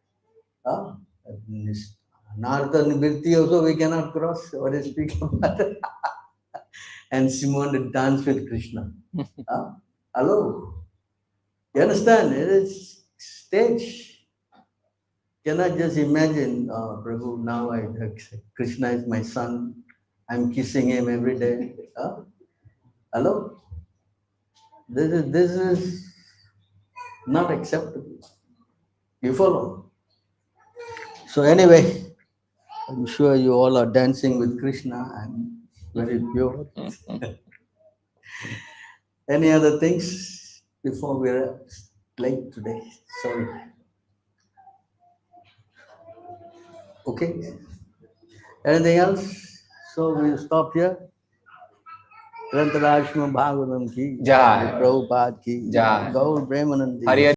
Anartha Nivritti also we cannot cross. What is speak about? And Simone dance with Krishna. Hello. You understand? It is stage. Cannot just imagine, Prabhu, now Krishna is my son. I'm kissing him every day. Hello? This is not acceptable. You follow? So anyway, I'm sure you all are dancing with Krishna. I'm very pure. Any other things before we're late today? Sorry. Okay. Anything else? So we'll stop here. Grantharashma Bhagavatam ki Jai. Prabhupada ki Jai. Gaur Premanandi. Hari